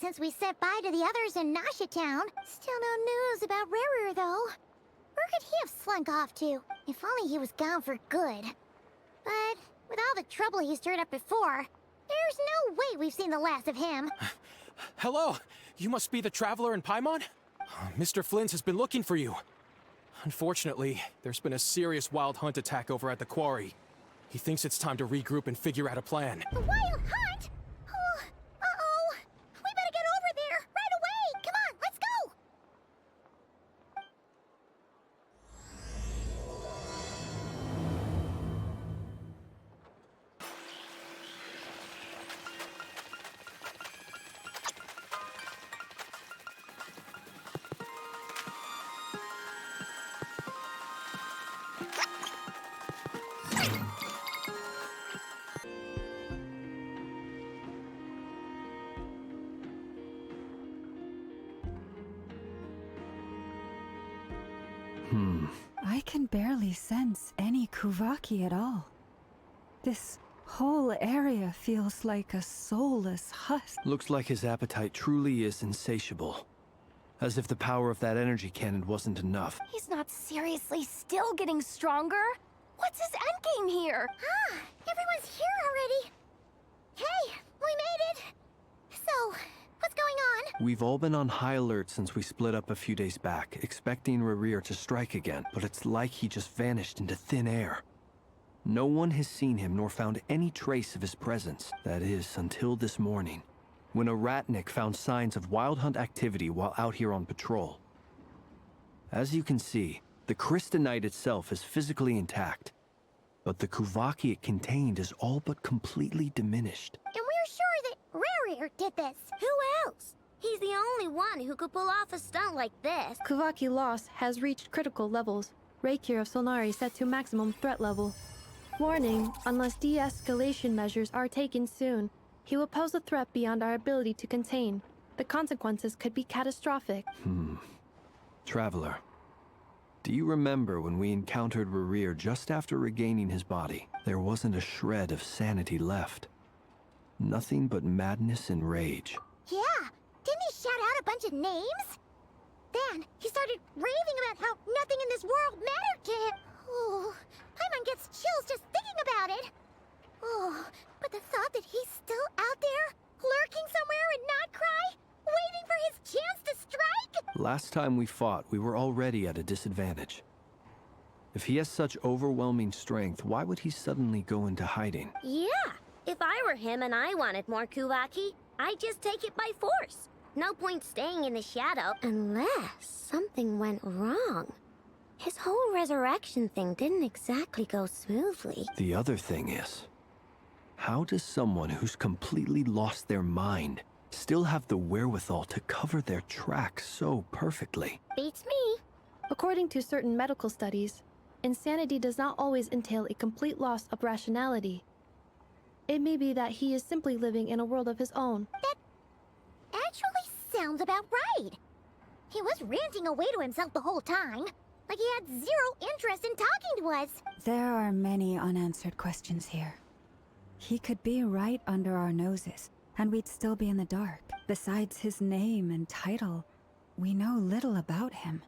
since we said bye to the others in Nasha Town. Still no news about Rerir, though. Where could he have slunk off to? If only he was gone for good. But with all the trouble he stirred up before, there's no way we've seen the last of him. Hello! You must be the traveler in Paimon? Mr. Flynn has been looking for you. Unfortunately, there's been a serious wild hunt attack over at the quarry. He thinks it's time to regroup and figure out a plan. A wild hunt? Oh, uh-oh. We better get over there right away. Come on, let's go. I can barely sense any Kuvaki at all. This whole area feels like a soulless husk. Looks like his appetite truly is insatiable. As if the power of that energy cannon wasn't enough. He's not seriously still getting stronger? What's his endgame here? Ah, everyone's here already. Hey, we made it. So, what's going on? We've all been on high alert since we split up a few days back, expecting Rerir to strike again, but it's like he just vanished into thin air. No one has seen him nor found any trace of his presence. That is, until this morning, when a ratnik found signs of wild hunt activity while out here on patrol. As you can see, the Crystonite itself is physically intact, but the Kuvaki it contained is all but completely diminished. And we're sure that Rerir did this. Who else? He's the only one who could pull off a stunt like this. Kuvaki loss has reached critical levels. Racher of Solnari set to maximum threat level. Warning, unless de-escalation measures are taken soon, he will pose a threat beyond our ability to contain. The consequences could be catastrophic. Traveler, do you remember when we encountered Rerir just after regaining his body? There wasn't a shred of sanity left. Nothing but madness and rage. Yeah, didn't he shout out a bunch of names? Then he started raving about how nothing in this world mattered to him. Oh, Paimon gets chills just thinking about it. Oh, but the thought that he's still out there, lurking somewhere in Notcry, waiting for his chance to strike? Last time we fought, we were already at a disadvantage. If he has such overwhelming strength, why would he suddenly go into hiding? Yeah, if I were him and I wanted more Kuvaki, I'd just take it by force. No point staying in the shadow unless something went wrong. His whole resurrection thing didn't exactly go smoothly. The other thing is, how does someone who's completely lost their mind still have the wherewithal to cover their tracks so perfectly? Beats me. According to certain medical studies, insanity does not always entail a complete loss of rationality. It may be that he is simply living in a world of his own. That actually sounds about right. He was ranting away to himself the whole time, like he had zero interest in talking to us. There are many unanswered questions here. He could be right under our noses, and we'd still be in the dark. Besides his name and title, we know little about him.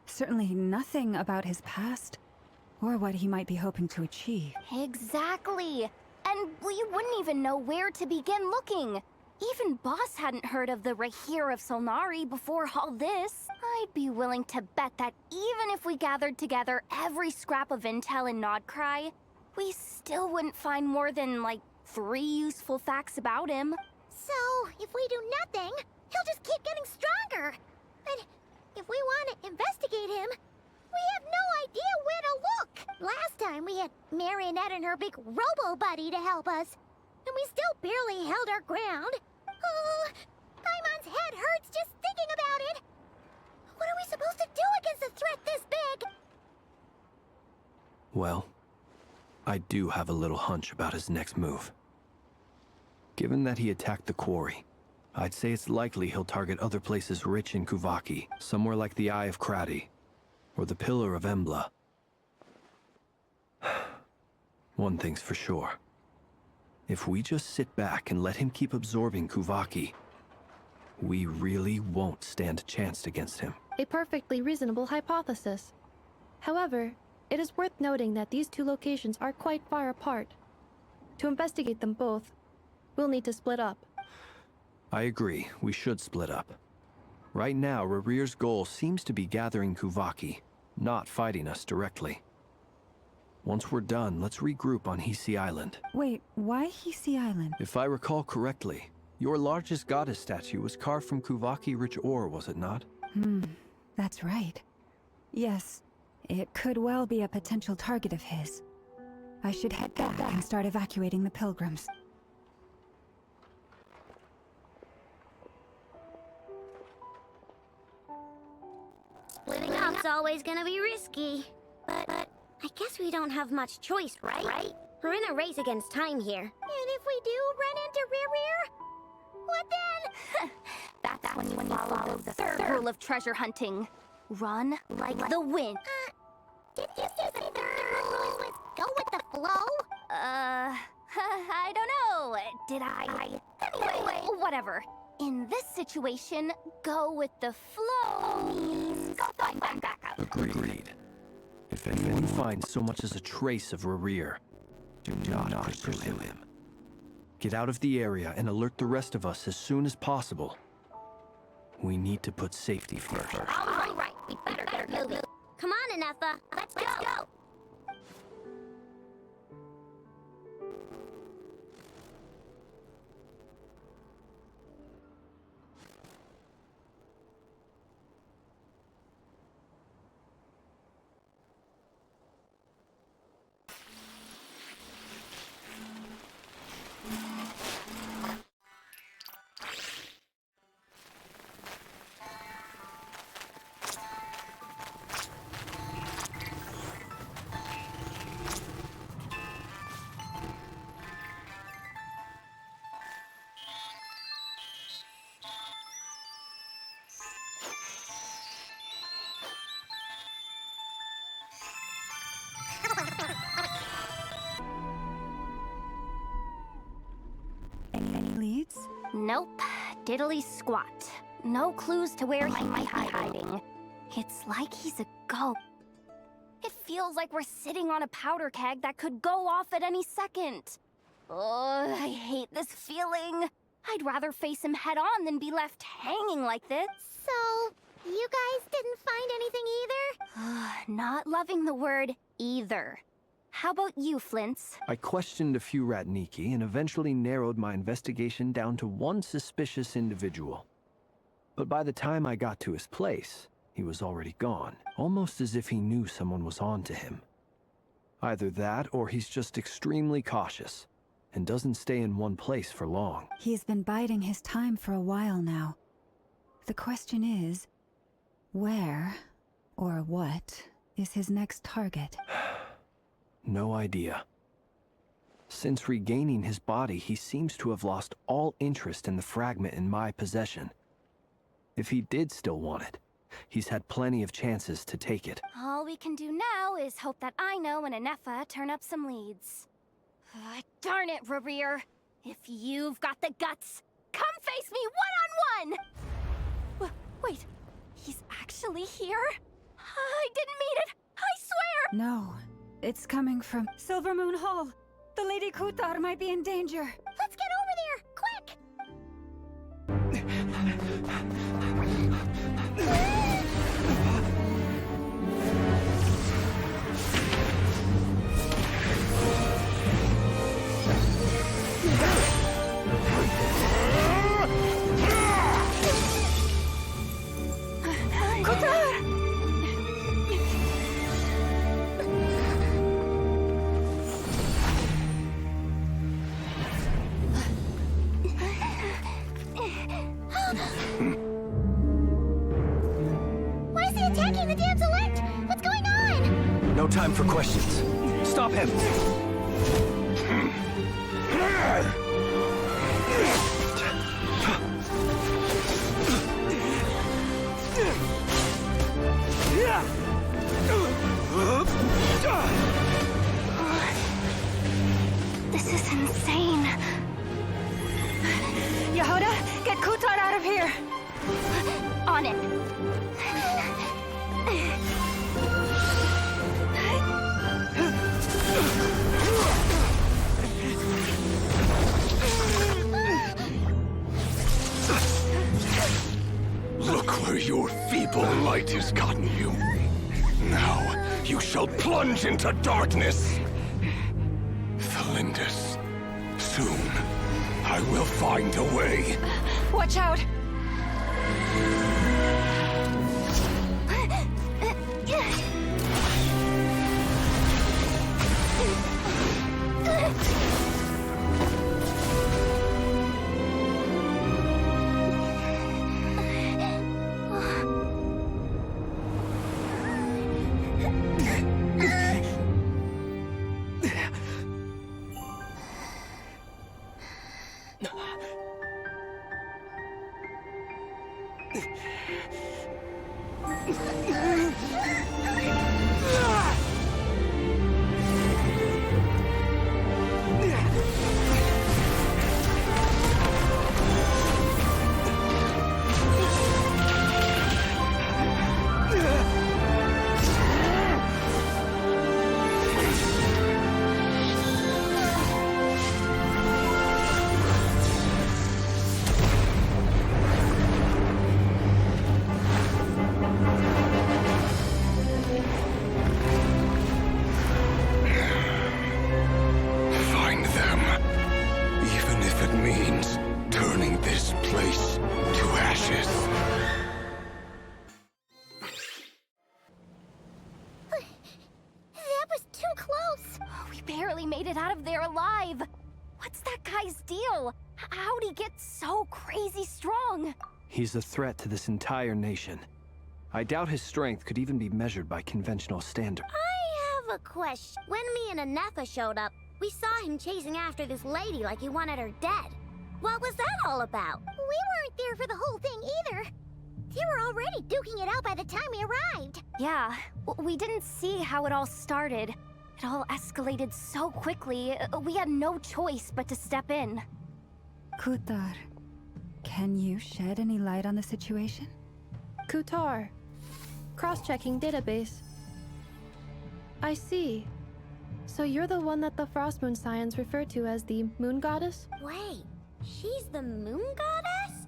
Certainly nothing about his past, or what he might be hoping to achieve. Exactly. And we wouldn't even know where to begin looking. Even Boss hadn't heard of the Racher of Solnari before all this. I'd be willing to bet that even if we gathered together every scrap of intel in Nodcry, we still wouldn't find more than, like, 3 useful facts about him. So, if we do nothing, he'll just keep getting stronger. And if we want to investigate him, we have no idea where to look. Last time we had Marionette and her big robo-buddy to help us, and we still barely held our ground. Oh, Paimon's head hurts just thinking about it. What are we supposed to do against a threat this big? Well, I do have a little hunch about his next move. Given that he attacked the quarry, I'd say it's likely he'll target other places rich in Kuvaki, somewhere like the Eye of Krati, or the Pillar of Embla. One thing's for sure. If we just sit back and let him keep absorbing Kuvaki, We really won't stand a chance against him. A perfectly reasonable hypothesis. However, it is worth noting that these two locations are quite far apart. To investigate them both, we'll need to split up. I agree, we should split up. Right now, Rerir's goal seems to be gathering Kuvaki, not fighting us directly. Once we're done, let's regroup on Hisi Island. Wait, why Hisi Island? If I recall correctly, your largest goddess statue was carved from Kuvaki-rich ore, was it not? That's right. Yes, it could well be a potential target of his. I should head back and start evacuating the pilgrims. Splitting up's always gonna be risky. But I guess we don't have much choice, right? We're in a race against time here. And if we do run into Rerir, what then? That's when you follow the third rule of treasure hunting. Run like the wind. Did you say the third rule was go with the flow? I don't know. Did I? Anyway, whatever. In this situation, go with the flow means go find backup. Agreed. If anyone finds so much as a trace of Rerir, do not pursue him. Get out of the area and alert the rest of us as soon as possible. We need to put safety first. All right, we better get moving. Come on, Anefa, let's go. Any leads? Nope. Diddly squat. No clues to where he might be hiding. It's like he's a ghost. It feels like we're sitting on a powder keg that could go off at any second. Oh, I hate this feeling. I'd rather face him head on than be left hanging like this. So, you guys didn't find anything either? Not loving the word either. How about you, Flints? I questioned a few Ratniki and eventually narrowed my investigation down to one suspicious individual. But by the time I got to his place, he was already gone, almost as if he knew someone was on to him. Either that, or he's just extremely cautious, and doesn't stay in one place for long. He's been biding his time for a while now. The question is, where, or what, is his next target? No idea. Since regaining his body, he seems to have lost all interest in the fragment in my possession. If he did still want it, he's had plenty of chances to take it. All we can do now is hope that Aino and Anefa turn up some leads. Darn it, Rerir. If you've got the guts, come face me one-on-one! Wait, he's actually here? I didn't mean it, I swear! No, it's coming from Silver Moon Hall. The Lady Kutar might be in danger. Let's get over there, quick! Why is he attacking the damsel elect? What's going on? No time for questions. Stop him! This is insane. Yehuda, get Kutar out of here! on it! Look where your feeble might has gotten you. Now, you shall plunge into darkness. Thalindus, soon, I will find a way. Watch out! Made it out of there alive. What's that guy's deal? How'd he get so crazy strong? He's a threat to this entire nation. I doubt his strength could even be measured by conventional standards. I have a question. When me and Anefa showed up, we saw him chasing after this lady like he wanted her dead. What was that all about? We weren't there for the whole thing either. They were already duking it out by the time we arrived. Yeah, we didn't see how it all started. It all escalated so quickly, we had no choice but to step in. Kutar, can you shed any light on the situation? Kutar. Cross-checking database. I see. So you're the one that the Frost Moon Scions refer to as the Moon Goddess? Wait, she's the moon goddess?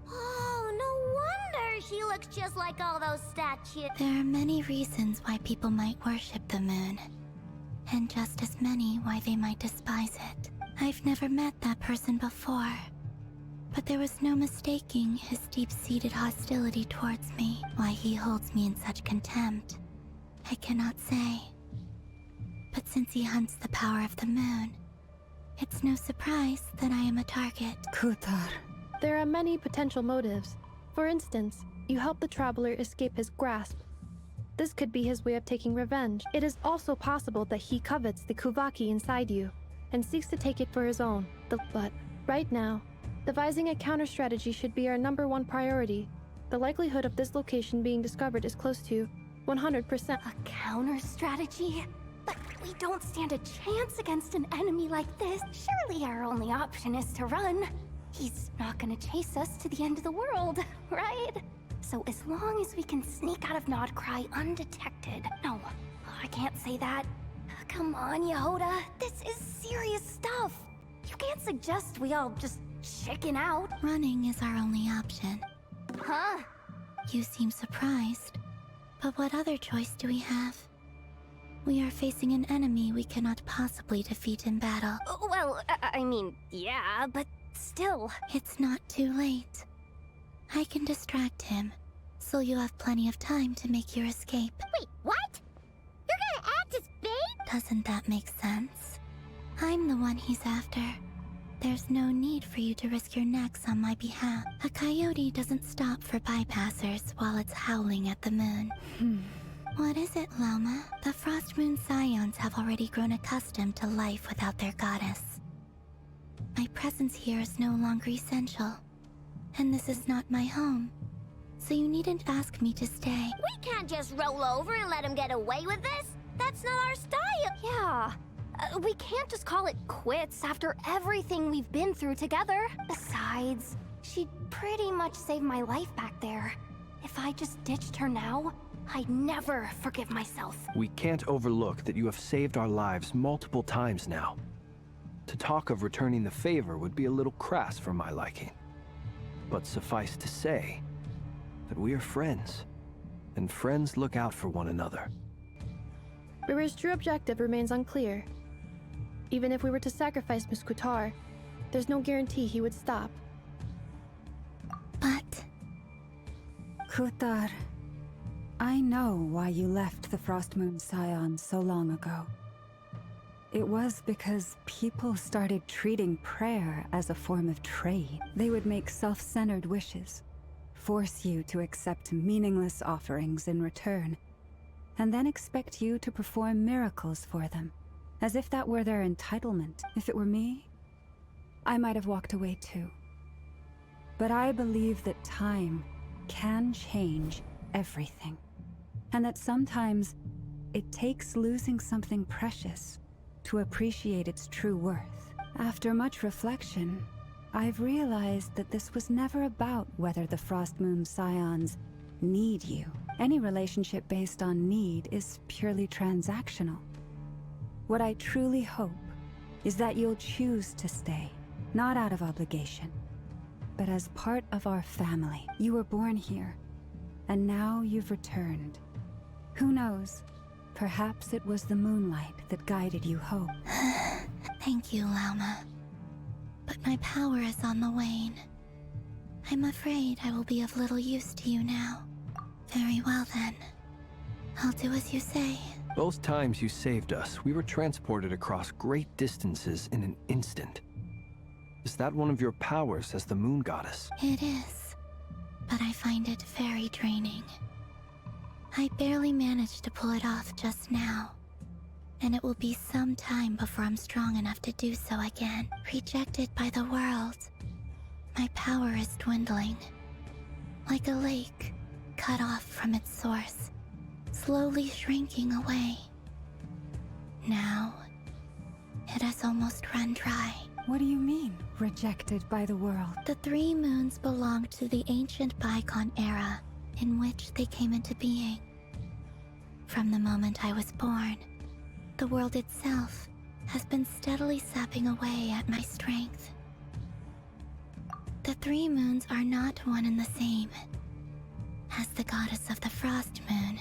Oh, no wonder she looks just like all those statues. There are many reasons why people might worship the moon. And just as many why they might despise it. I've never met that person before, but there was no mistaking his deep-seated hostility towards me, why he holds me in such contempt. I cannot say. But since he hunts the power of the moon, it's no surprise that I am a target. Kutar. There are many potential motives. For instance, you help the Traveler escape his grasp. This could be his way of taking revenge. It is also possible that he covets the Kuvaki inside you, and seeks to take it for his own. But right now, devising a counter-strategy should be our #1 priority. The likelihood of this location being discovered is close to 100%. A counter-strategy? But we don't stand a chance against an enemy like this. Surely our only option is to run. He's not gonna chase us to the end of the world, right? So as long as we can sneak out of Nodcry undetected... No, I can't say that. Come on, Yehoda. This is serious stuff. You can't suggest we all just chicken out. Running is our only option. Huh? You seem surprised. But what other choice do we have? We are facing an enemy we cannot possibly defeat in battle. Well, I mean, yeah, but still. It's not too late. I can distract him, so you have plenty of time to make your escape. Wait, what? You're gonna act as bait? Doesn't that make sense? I'm the one he's after. There's no need for you to risk your necks on my behalf. A coyote doesn't stop for bypassers while it's howling at the moon. What is it, Loma? The Frost Moon Scions have already grown accustomed to life without their goddess. My presence here is no longer essential. And this is not my home. So you needn't ask me to stay. We can't just roll over and let him get away with this. That's not our style. Yeah. We can't just call it quits after everything we've been through together. Besides, she pretty much saved my life back there. If I just ditched her now, I'd never forgive myself. We can't overlook that you have saved our lives multiple times now. To talk of returning the favor would be a little crass for my liking. But suffice to say that we are friends, and friends look out for one another. Rerir's true objective remains unclear. Even if we were to sacrifice Miss Kutar, there's no guarantee he would stop. But Kutar, I know why you left the Frost Moon Scions so long ago. It was because people started treating prayer as a form of trade. They would make self-centered wishes, force you to accept meaningless offerings in return, and then expect you to perform miracles for them, as if that were their entitlement. If it were me, I might have walked away too. But I believe that time can change everything, and that sometimes it takes losing something precious to appreciate its true worth. After much reflection, I've realized that this was never about whether the Frost Moon Scions need you. Any relationship based on need is purely transactional. What I truly hope is that you'll choose to stay, not out of obligation, but as part of our family. You were born here, and now you've returned. Who knows? Perhaps it was the moonlight that guided you home. thank you, Lauma. But my power is on the wane. I'm afraid I will be of little use to you now. Very well then. I'll do as you say. Both times you saved us, we were transported across great distances in an instant. Is that one of your powers as the Moon Goddess? It is, but I find it very draining. I barely managed to pull it off just now, and it will be some time before I'm strong enough to do so again. Rejected by the world, my power is dwindling. Like a lake, cut off from its source, slowly shrinking away. Now, it has almost run dry. What do you mean, rejected by the world? The three moons belonged to the ancient bygone era in which they came into being. From the moment I was born, the world itself has been steadily sapping away at my strength. The three moons are not one and the same. As the goddess of the Frost Moon,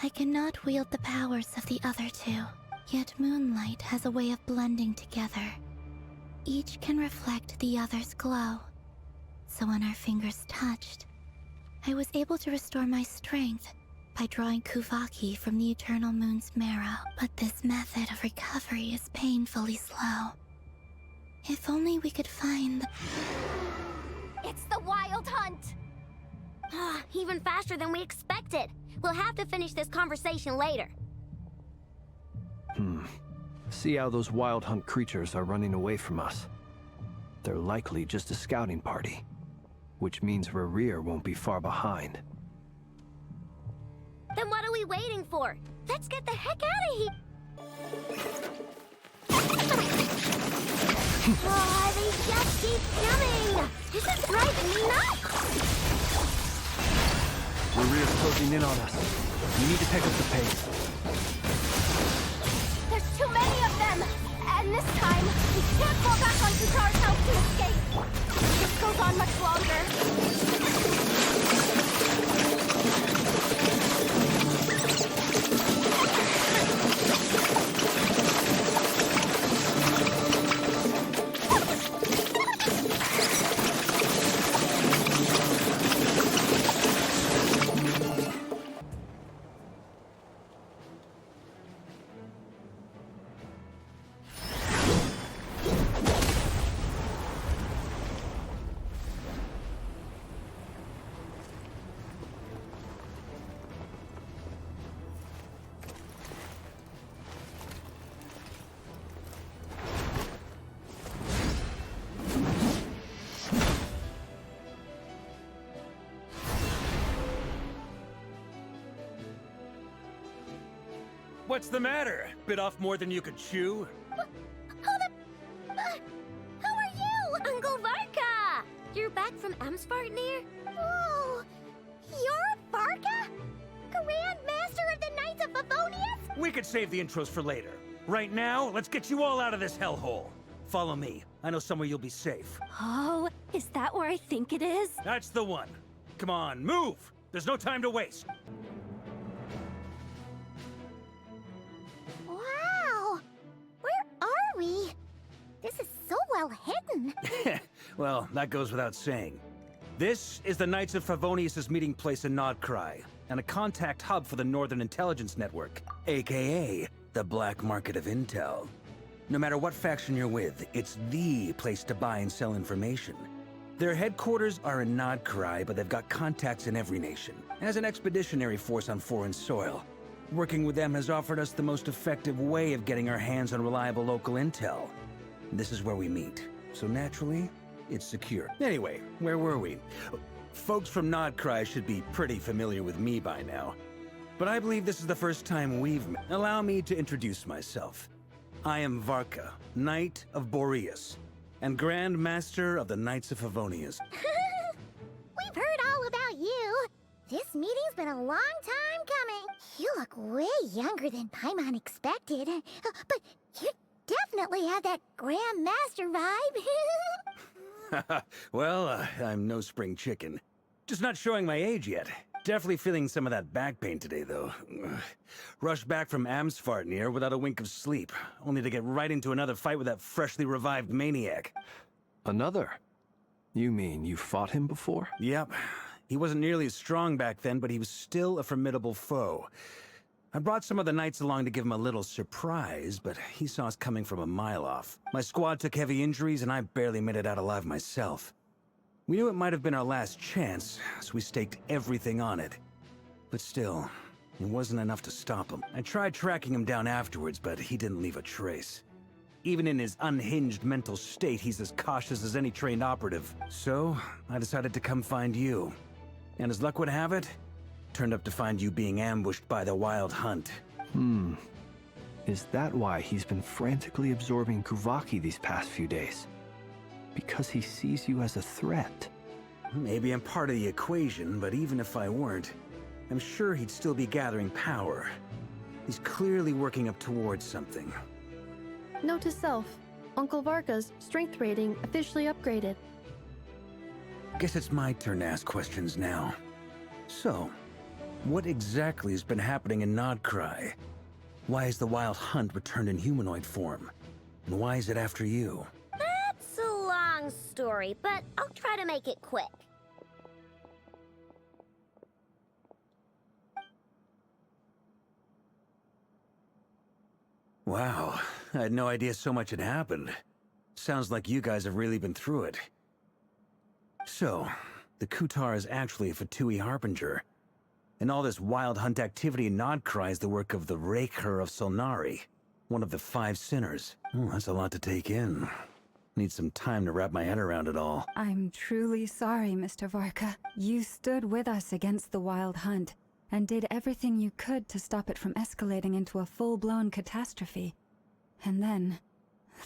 I cannot wield the powers of the other two, yet moonlight has a way of blending together. Each can reflect the other's glow, so when our fingers touched, I was able to restore my strength by drawing Kuvaki from the eternal moon's marrow. But this method of recovery is painfully slow. If only we could find the... It's the Wild Hunt! Even faster than we expected. We'll have to finish this conversation later. See how those Wild Hunt creatures are running away from us. They're likely just a scouting party, which means Rerir won't be far behind. Then what are we waiting for? Let's get the heck out of here! They just keep coming! This is driving me nuts! Rerir's closing in on us. We need to pick up the pace. There's too many of them! And this time, we can't fall back on Kutar's help to escape! If this goes on much longer... What's the matter? Bit off more than you could chew? Hold up! Who are you? Uncle Varka! You're back from Amsvartnir? Whoa! You're We could save the intros for later. Right now, let's get you all out of this hellhole. Follow me. I know somewhere you'll be safe. Oh, is that where I think it is? That's the one. Come on, move! There's no time to waste. Wow! Where are we? This is so well hidden. Well, that goes without saying. This is the Knights of Favonius' meeting place in Nodcry, and a contact hub for the Northern Intelligence Network, aka the Black Market of Intel. No matter what faction you're with, it's the place to buy and sell information. Their headquarters are in Nodcry, but they've got contacts in every nation. As an expeditionary force on foreign soil, working with them has offered us the most effective way of getting our hands on reliable local intel. This is where we meet, so naturally, it's secure. Anyway, where were we? Folks from Nodcry should be pretty familiar with me by now. But I believe this is the first time we've met. Allow me to introduce myself. I am Varka, Knight of Boreas, and Grand Master of the Knights of Favonius. We've heard all about you. This meeting's been a long time coming. You look way younger than Paimon expected. But you definitely have that Grand Master vibe. Well, I'm no spring chicken. Just not showing my age yet. Definitely feeling some of that back pain today, though. Rushed back from Amsfartnir without a wink of sleep, only to get right into another fight with that freshly revived maniac. Another? You mean you fought him before? Yep. He wasn't nearly as strong back then, but he was still a formidable foe. I brought some of the knights along to give him a little surprise, but he saw us coming from a mile off. My squad took heavy injuries, and I barely made it out alive myself. We knew it might have been our last chance, so we staked everything on it. But still, it wasn't enough to stop him. I tried tracking him down afterwards, but he didn't leave a trace. Even in his unhinged mental state, he's as cautious as any trained operative. So, I decided to come find you. And as luck would have it, turned up to find you being ambushed by the Wild Hunt. Is that why he's been frantically absorbing Kuvaki these past few days? Because he sees you as a threat? Maybe I'm part of the equation, but even if I weren't, I'm sure he'd still be gathering power. He's clearly working up towards something. Note to self, Uncle Varka's strength rating officially upgraded. Guess it's my turn to ask questions now. So, what exactly has been happening in Nodcry? Why is the Wild Hunt returned in humanoid form? And why is it after you? That's a long story, but I'll try to make it quick. Wow, I had no idea so much had happened. Sounds like you guys have really been through it. So, the Kutar is actually a Fatui Harbinger. And all this Wild Hunt activity in Nodcry is the work of the Racher of Solnari, one of the 5 sinners. That's a lot to take in. Need some time to wrap my head around it all. I'm truly sorry, Mr. Varka. You stood with us against the Wild Hunt, and did everything you could to stop it from escalating into a full-blown catastrophe. And then,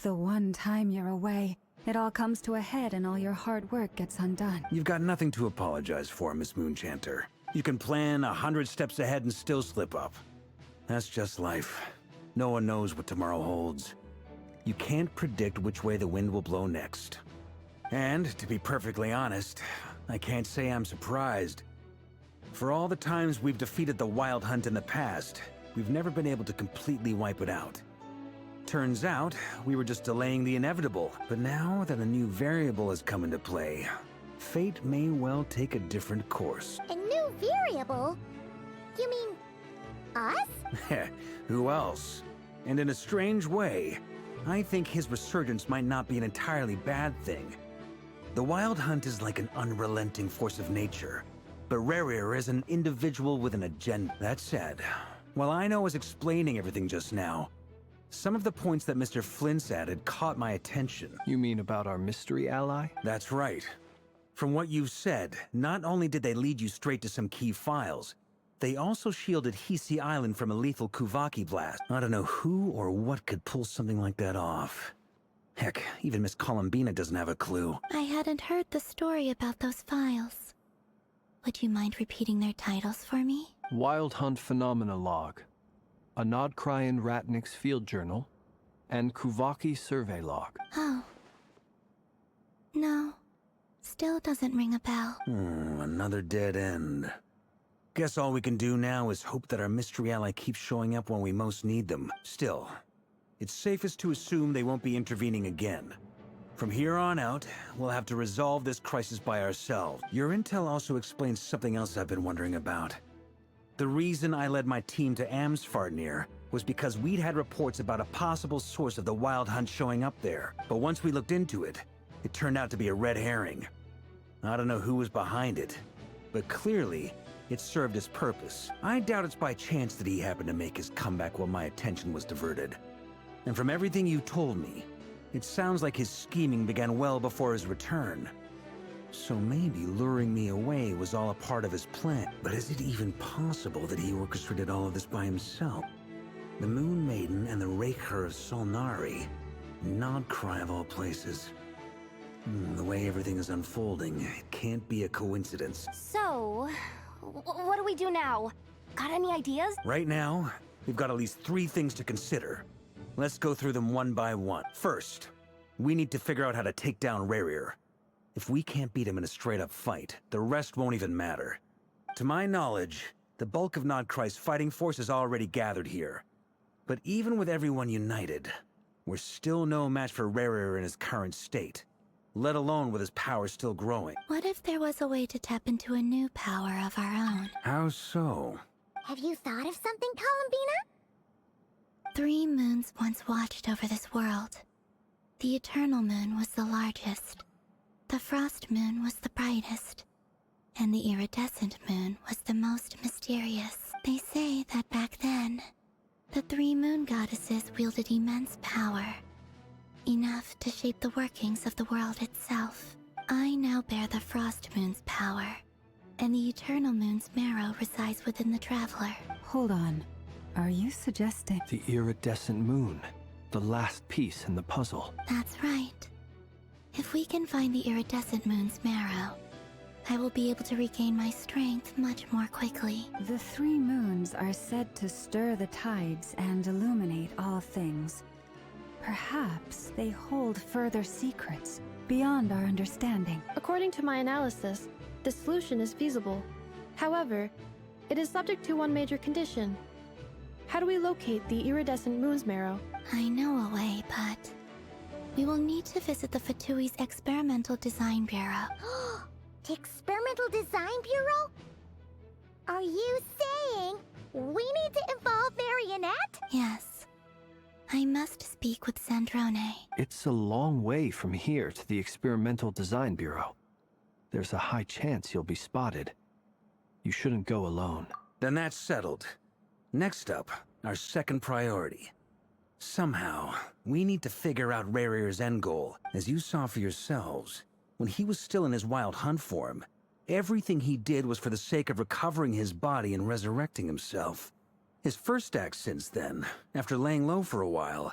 the one time you're away, it all comes to a head and all your hard work gets undone. You've got nothing to apologize for, Miss Moonchanter. You can plan 100 steps ahead and still slip up. That's just life. No one knows what tomorrow holds. You can't predict which way the wind will blow next. And, to be perfectly honest, I can't say I'm surprised. For all the times we've defeated the Wild Hunt in the past, we've never been able to completely wipe it out. Turns out, we were just delaying the inevitable. But now that a new variable has come into play, fate may well take a different course. A new variable? You mean us? Who else? And in a strange way, I think his resurgence might not be an entirely bad thing. The Wild Hunt is like an unrelenting force of nature, but Rerir is an individual with an agenda. That said, while I was explaining everything just now, some of the points that Mr. Flint's added caught my attention. You mean about our mystery ally? That's right. From what you've said, not only did they lead you straight to some key files, they also shielded Hisi Island from a lethal Kuvaki blast. I don't know who or what could pull something like that off. Heck, even Miss Columbina doesn't have a clue. I hadn't heard the story about those files. Would you mind repeating their titles for me? Wild Hunt Phenomena Log. a Nodcrian Ratnik's field journal, and Kuvaki survey log. Oh. No. Still doesn't ring a bell. Another dead end. Guess all we can do now is hope that our mystery ally keeps showing up when we most need them. Still, it's safest to assume they won't be intervening again. From here on out, we'll have to resolve this crisis by ourselves. Your intel also explains something else I've been wondering about. The reason I led my team to Amsfarnir was because we'd had reports about a possible source of the Wild Hunt showing up there. But once we looked into it, it turned out to be a red herring. I don't know who was behind it, but clearly, it served its purpose. I doubt it's by chance that he happened to make his comeback while my attention was diverted. And from everything you told me, it sounds like his scheming began well before his return. So maybe luring me away was all a part of his plan. But is it even possible that he orchestrated all of this by himself? The Moon Maiden and the Racher of Solnari. Nodcry of all places. The way everything is unfolding, it can't be a coincidence. So, what do we do now? Got any ideas? Right now, we've got at least 3 things to consider. Let's go through them one by one. First, we need to figure out how to take down Rerir. If we can't beat him in a straight-up fight, the rest won't even matter. To my knowledge, the bulk of Nodcry's fighting force is already gathered here. But even with everyone united, we're still no match for Rerir in his current state, let alone with his power still growing. What if there was a way to tap into a new power of our own? How so? Have you thought of something, Columbina? 3 moons once watched over this world. The Eternal Moon was the largest. The Frost Moon was the brightest. And the Iridescent Moon was the most mysterious. They say that back then, the 3 moon goddesses wielded immense power. Enough to shape the workings of the world itself. I now bear the Frost Moon's power, and the Eternal Moon's marrow resides within the Traveler. Hold on. Are you suggesting... The iridescent moon, the last piece in the puzzle. That's right. If we can find the Iridescent Moon's marrow, I will be able to regain my strength much more quickly. The 3 moons are said to stir the tides and illuminate all things. Perhaps they hold further secrets beyond our understanding. According to my analysis, the solution is feasible. However, it is subject to one major condition. How do we locate the iridescent moon's marrow? I know a way, but we will need to visit the Fatui's Experimental Design Bureau. The Experimental Design Bureau? Are you saying we need to involve Marionette? Yes. I must speak with Zandrone. It's a long way from here to the Experimental Design Bureau. There's a high chance you'll be spotted. You shouldn't go alone. Then that's settled. Next up, our second priority. Somehow, we need to figure out Rerir's end goal. As you saw for yourselves, when he was still in his wild hunt form, everything he did was for the sake of recovering his body and resurrecting himself. His first act since then, after laying low for a while,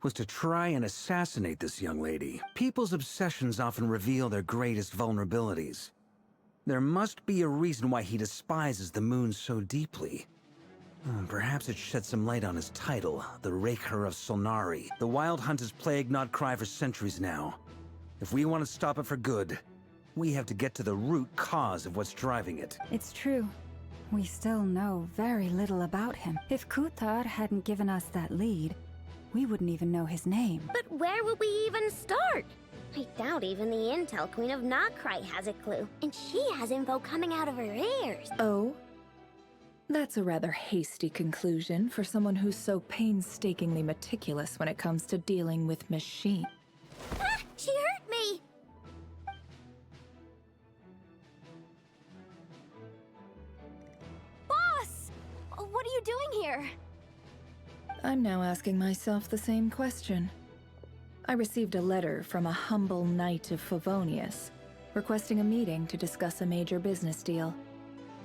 was to try and assassinate this young lady. People's obsessions often reveal their greatest vulnerabilities. There must be a reason why he despises the moon so deeply. Perhaps it sheds some light on his title, the Racher of Solnari. The Wild Hunt has plagued Nodcry for centuries now. If we want to stop it for good, we have to get to the root cause of what's driving it. It's true. We still know very little about him. If Kuthar hadn't given us that lead, we wouldn't even know his name. But where would we even start? I doubt even the Intel Queen of Nodcry has a clue. And she has info coming out of her ears. Oh? That's a rather hasty conclusion for someone who's so painstakingly meticulous when it comes to dealing with machine. Ah! She hurt me! Boss! What are you doing here? I'm now asking myself the same question. I received a letter from a humble knight of Favonius, requesting a meeting to discuss a major business deal.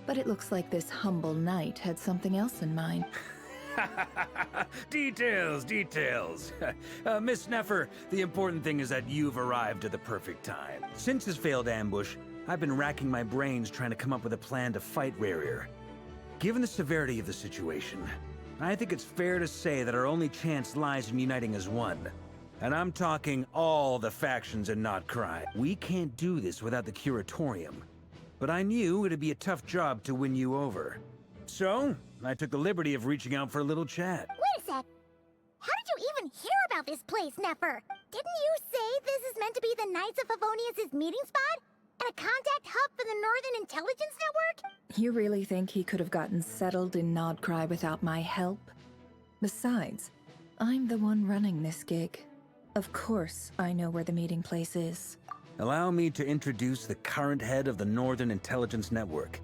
But it looks like this humble knight had something else in mind. Details. Miss Neffer, the important thing is that you've arrived at the perfect time. Since his failed ambush, I've been racking my brains trying to come up with a plan to fight Rerir. Given the severity of the situation, I think it's fair to say that our only chance lies in uniting as one. And I'm talking all the factions in Notcry. We can't do this without the Curatorium. But I knew it'd be a tough job to win you over. So, I took the liberty of reaching out for a little chat. Wait a sec. How did you even hear about this place, Nefer? Didn't you say this is meant to be the Knights of Favonius' meeting spot? And a contact hub for the Northern Intelligence Network? You really think he could have gotten settled in Nodcry without my help? Besides, I'm the one running this gig. Of course I know where the meeting place is. Allow me to introduce the current head of the Northern Intelligence Network.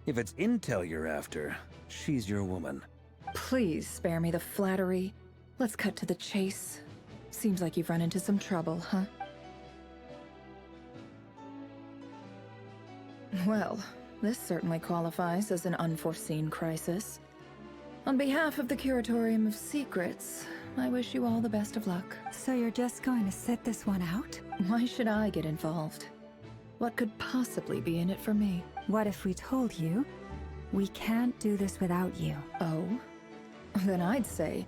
If it's intel you're after, she's your woman. Please spare me the flattery. Let's cut to the chase. Seems like you've run into some trouble, huh? Well, this certainly qualifies as an unforeseen crisis. On behalf of the Curatorium of Secrets, I wish you all the best of luck. So you're just going to sit this one out? Why should I get involved? What could possibly be in it for me? What if we told you we can't do this without you? Oh? Then I'd say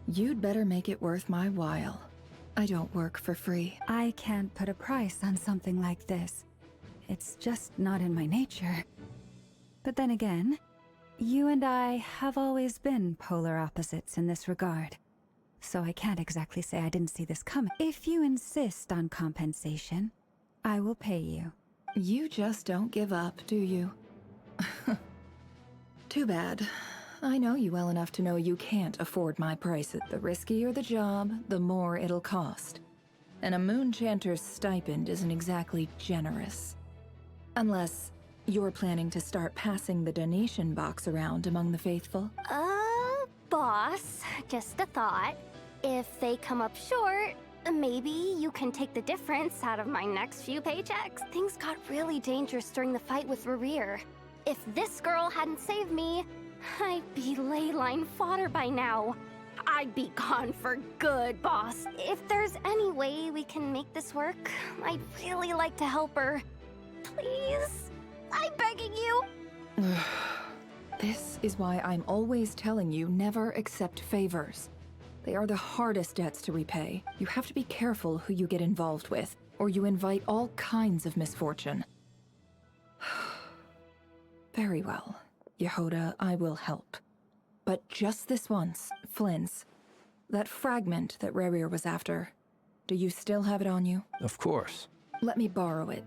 you'd better make it worth my while. I don't work for free. I can't put a price on something like this. It's just not in my nature. But then again, you and I have always been polar opposites in this regard. So I can't exactly say I didn't see this coming. If you insist on compensation, I will pay you. You just don't give up, do you? Too bad. I know you well enough to know you can't afford my prices. The riskier the job, the more it'll cost. And a Moonchanter's stipend isn't exactly generous. Unless you're planning to start passing the donation box around among the faithful. Boss, just a thought. If they come up short, maybe you can take the difference out of my next few paychecks. Things got really dangerous during the fight with Rerir. If this girl hadn't saved me, I'd be ley line fodder by now. I'd be gone for good, boss. If there's any way we can make this work, I'd really like to help her. Please? I'm begging you. This is why I'm always telling you never accept favors. They are the hardest debts to repay. You have to be careful who you get involved with, or you invite all kinds of misfortune. Very well. Yehoda, I will help. But just this once, Flynn's. That fragment that Rerir was after. Do you still have it on you? Of course. Let me borrow it.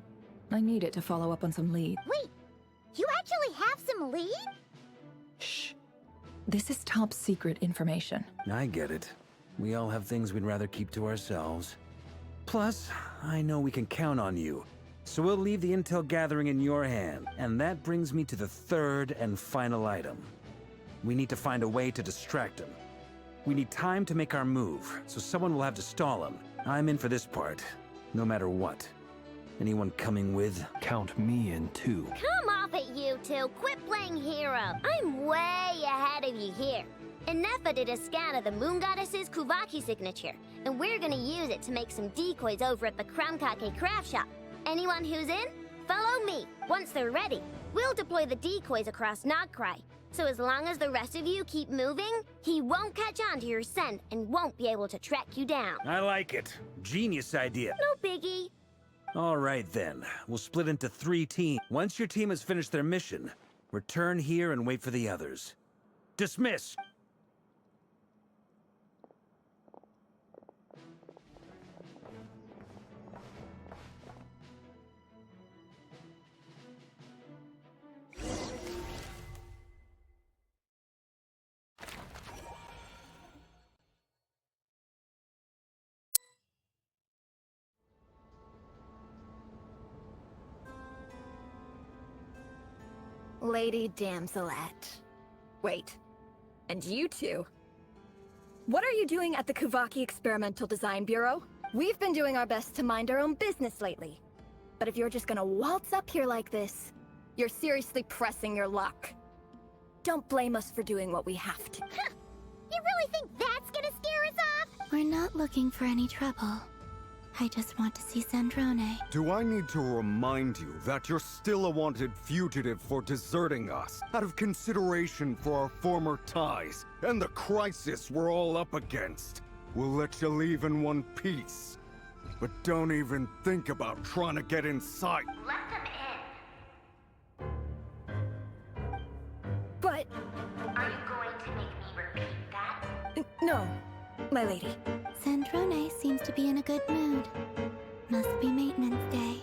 I need it to follow up on some leads. Wait, you actually have some lead? Shh. This is top secret information. I get it. We all have things we'd rather keep to ourselves. Plus, I know we can count on you. So we'll leave the intel gathering in your hand. And that brings me to the third and final item. We need to find a way to distract him. We need time to make our move, so someone will have to stall him. I'm in for this part, no matter what. Anyone coming with? Count me in too. Come off it, you two. Quit playing hero. I'm way ahead of you here. And Nefa did a scan of the Moon Goddess's Kuvaki signature, and we're gonna use it to make some decoys over at the Kramkake craft shop. Anyone who's in, follow me. Once they're ready, we'll deploy the decoys across Nodcry. So as long as the rest of you keep moving, he won't catch on to your scent and won't be able to track you down. I like it. Genius idea. No biggie. All right then, we'll split into 3 teams. Once your team has finished their mission, return here and wait for the others. Dismiss! Lady Damselette. Wait, and you two? What are you doing at the Kuvaki Experimental Design Bureau? We've been doing our best to mind our own business lately. But if you're just gonna waltz up here like this, you're seriously pressing your luck. Don't blame us for doing what we have to. Huh. You really think that's gonna scare us off? We're not looking for any trouble. I just want to see Sandrone. Do I need to remind you that you're still a wanted fugitive for deserting us, out of consideration for our former ties, and the crisis we're all up against? We'll let you leave in one piece. But don't even think about trying to get inside. Let them in. But... Are you going to make me repeat that? No, my lady. Sandrone seems to be in a good mood. Must be maintenance day.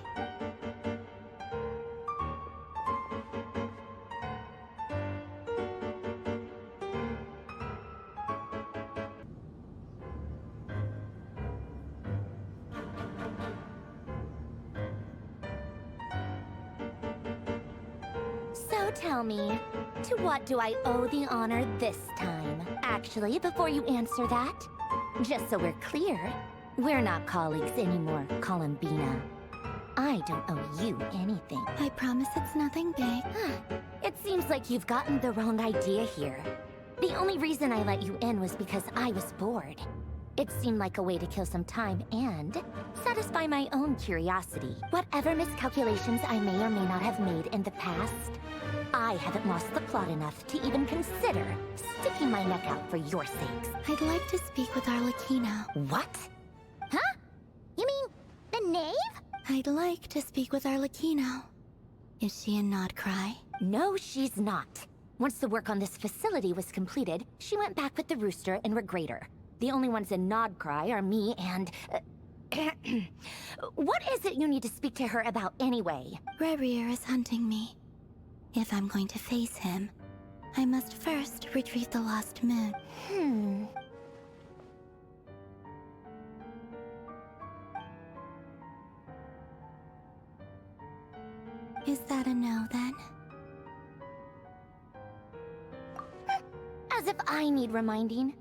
So tell me, to what do I owe the honor this time? Actually, before you answer that, just so we're clear, we're not colleagues anymore, Columbina. I don't owe you anything. I promise it's nothing big. It seems like you've gotten the wrong idea here. The only reason I let you in was because I was bored. It seemed like a way to kill some time and satisfy my own curiosity. Whatever miscalculations I may or may not have made in the past, I haven't lost the plot enough to even consider sticking my neck out for your sakes. I'd like to speak with Arlecchino. What? Huh? You mean the knave? I'd like to speak with Arlecchino. Is she in Nodcry? No, she's not. Once the work on this facility was completed, she went back with the Rooster and Regrator. The only ones in Nodcry are me and... What is it you need to speak to her about anyway? Rerir is hunting me. If I'm going to face him, I must first retrieve the lost moon. Is that a no, then? As if I need reminding.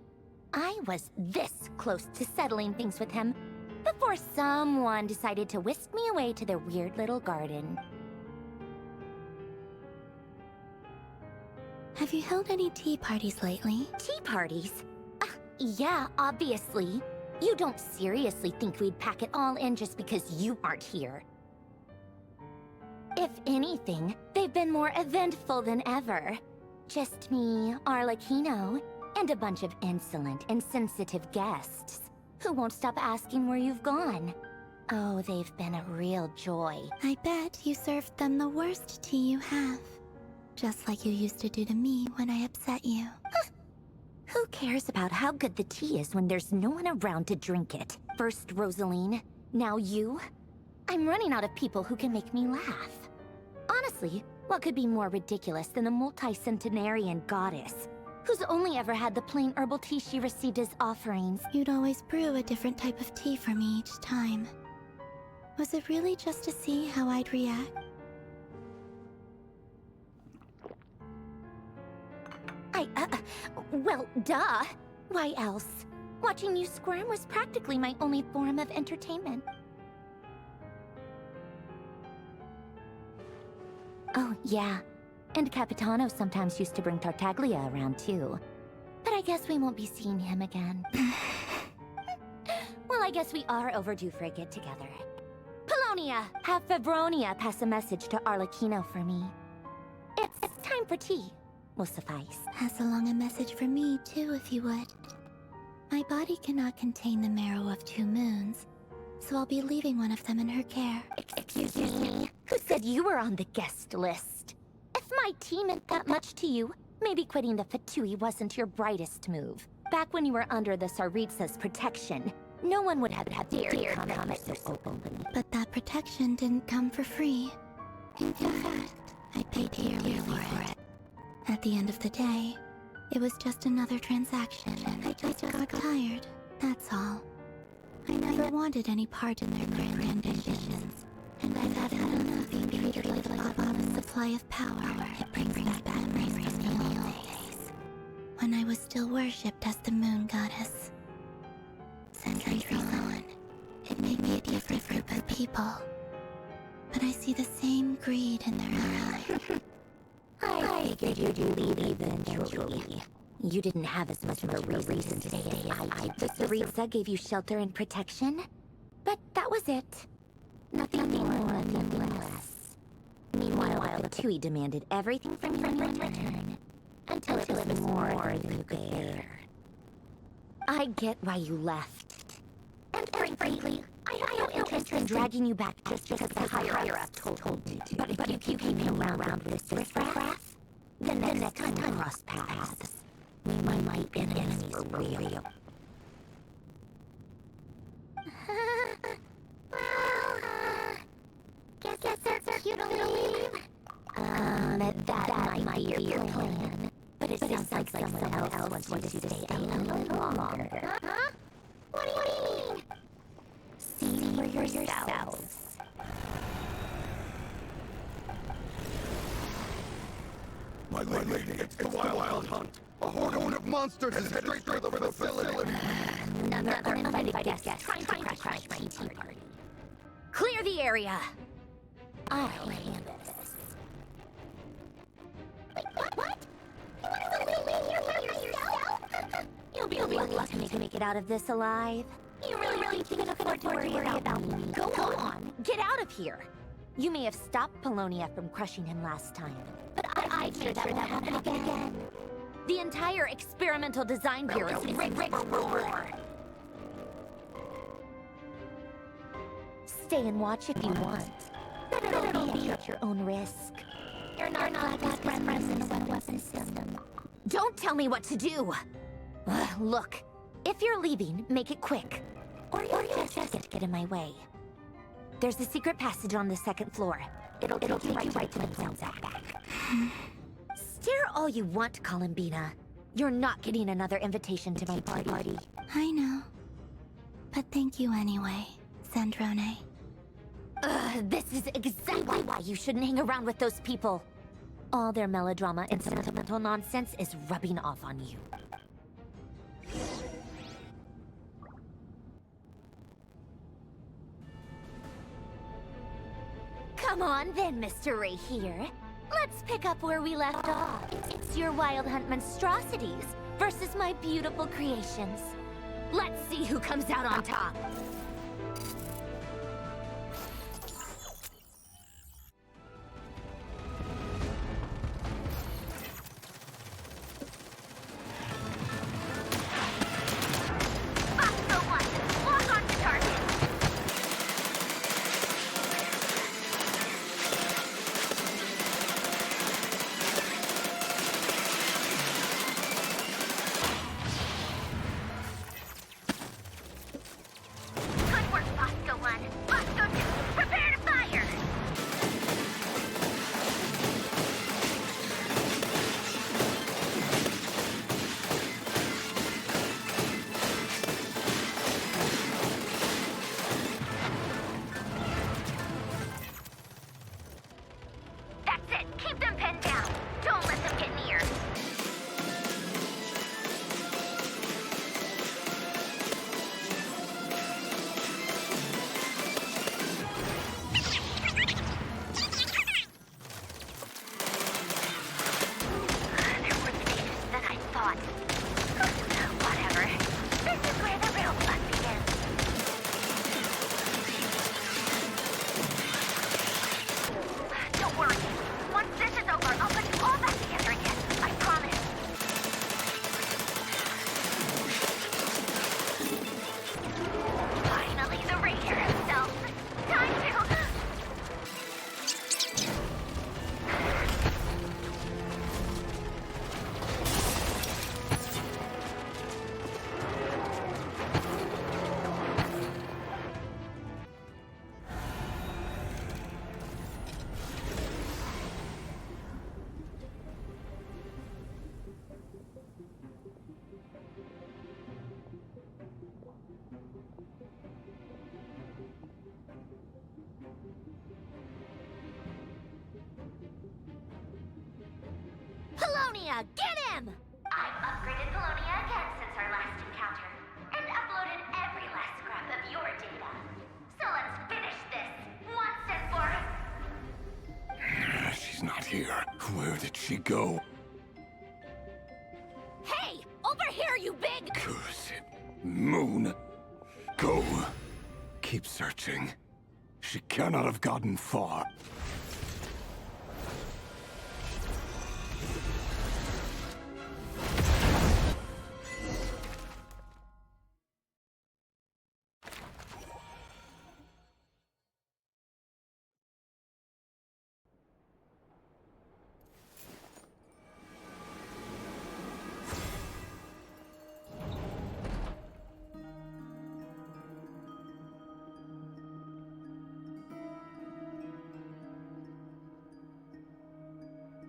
I was this close to settling things with him before someone decided to whisk me away to their weird little garden. Have you held any tea parties lately? Tea parties? Yeah, obviously. You don't seriously think we'd pack it all in just because you aren't here. If anything, they've been more eventful than ever. Just me, Arlecchino, and a bunch of insolent and sensitive guests who won't stop asking where you've gone. Oh, they've been a real joy. I bet you served them the worst tea you have. Just like you used to do to me when I upset you. Who cares about how good the tea is when there's no one around to drink it? First Rosaline, now you. I'm running out of people who can make me laugh. Honestly, what could be more ridiculous than a multi-centenarian goddess who's only ever had the plain herbal tea she received as offerings? You'd always brew a different type of tea for me each time. Was it really just to see how I'd react? Well, duh. Why else? Watching you squirm was practically my only form of entertainment. Oh, yeah. And Capitano sometimes used to bring Tartaglia around, too. But I guess we won't be seeing him again. Well, I guess we are overdue for a get-together. Polonia, have Febronia pass a message to Arlecchino for me. It's time for tea. Will suffice. Pass along a message for me, too, if you would. My body cannot contain the marrow of 2 moons, so I'll be leaving one of them in her care. Excuse me? Who said you were on the guest list? If my tea meant that much to you, maybe quitting the Fatui wasn't your brightest move. Back when you were under the Tsaritsa's protection, no one would have dared comment so openly. But that protection didn't come for free. In fact, I paid dearly for it. At the end of the day, it was just another transaction, and I just got tired, that's all. I never wanted any part in their grand ambitions, and I've had enough being treated like a bottomless supply of power. It brings back memories from the old days, when I was still worshipped as the moon goddess. Centuries on, it made me a different group of people, but I see the same greed in their eyes. I figured you'd leave eventually. You didn't have as much of a reason to stay. The Tsaritsa gave you shelter and protection? But that was it. Nothing more, nothing less. Meanwhile, the Tui demanded everything from you in return, until it was more than you could bear. I get why you left. And frankly, I have no interest in dragging you back just because the higher-ups told me to. But if you came around with this riffraff, then the next time we cross paths, we might be enemies for real. Guess that's cute to leave. That might be your plan. But it sounds like someone else wants you to stay a little longer. Huh? What do you mean? See for yourselves. My lady, it's the wild hunt. A horde of monsters is headed straight for the village. Another uninvited guest trying to crash my tea party. Clear the area. I'll handle this. Wait, what? You want to leave here by yourself? You'll be lucky to make it out of this alive. You really think you can afford to worry about me? Go on, get out of here. You may have stopped Polonia from crushing him last time, but I'd sure that won't happen again. The entire Experimental Design Bureau is Rerir. Stay and watch if you want. Better be at your own risk. You're not friends in the weapon system. Don't tell me what to do! Look, if you're leaving, make it quick. Or just get in my way. There's a secret passage on the second floor. It'll take you right to the back. Stare all you want, Columbina. You're not getting another invitation to my party. I know. But thank you anyway, Sandrone. This is exactly why you shouldn't hang around with those people. All their melodrama and sentimental nonsense is rubbing off on you. Come on then, Mr. Rerir. Let's pick up where we left off. It's your Wild Hunt monstrosities versus my beautiful creations. Let's see who comes out on top. Polonia, get him! I've upgraded Polonia again since our last encounter, and uploaded every last scrap of your data. So let's finish this, once and for... She's not here. Where did she go? Hey! Over here, you big... Curse it. Moon. Go. Keep searching. She cannot have gotten far.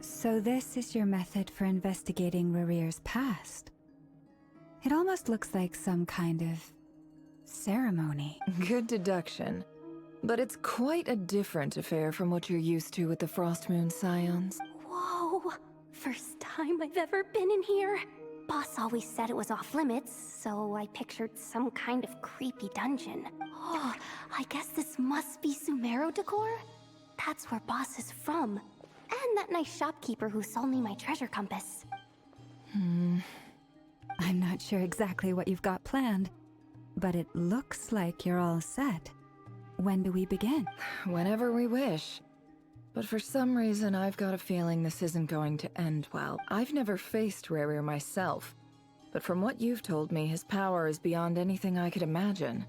So this is your method for investigating Rerir's past? It almost looks like some kind of ceremony. Good deduction. But it's quite a different affair from what you're used to with the Frostmoon Scions. Whoa! First time I've ever been in here. Boss always said it was off limits, so I pictured some kind of creepy dungeon. Oh, I guess this must be Sumero decor? That's where Boss is from. And that nice shopkeeper who sold me my treasure compass. I'm not sure exactly what you've got planned, but it looks like you're all set. When do we begin? Whenever we wish. But for some reason, I've got a feeling this isn't going to end well. I've never faced Rerir myself, but from what you've told me, his power is beyond anything I could imagine.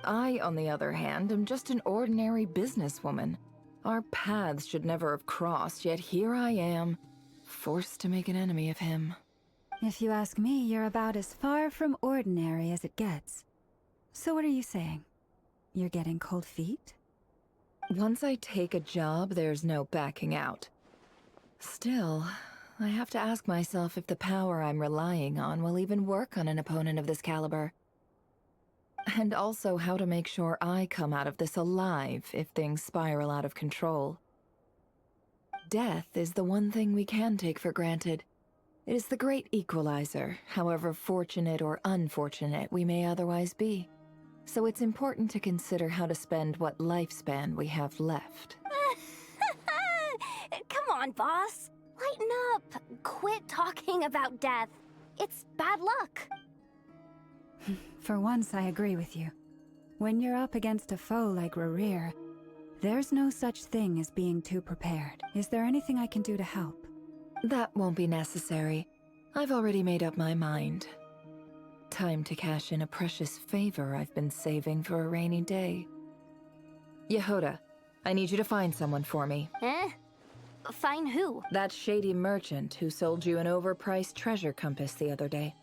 I, on the other hand, am just an ordinary businesswoman. Our paths should never have crossed, yet here I am, forced to make an enemy of him. If you ask me, you're about as far from ordinary as it gets. So what are you saying? You're getting cold feet? Once I take a job, there's no backing out. Still, I have to ask myself if the power I'm relying on will even work on an opponent of this caliber. And also how to make sure I come out of this alive if things spiral out of control. Death is the one thing we can take for granted. It is the great equalizer, however fortunate or unfortunate we may otherwise be. So it's important to consider how to spend what lifespan we have left. Come on, boss. Lighten up. Quit talking about death. It's bad luck. For once, I agree with you. When you're up against a foe like Rerir, there's no such thing as being too prepared. Is there anything I can do to help? That won't be necessary. I've already made up my mind. Time to cash in a precious favor I've been saving for a rainy day. Yehoda, I need you to find someone for me. Eh? Find who? That shady merchant who sold you an overpriced treasure compass the other day.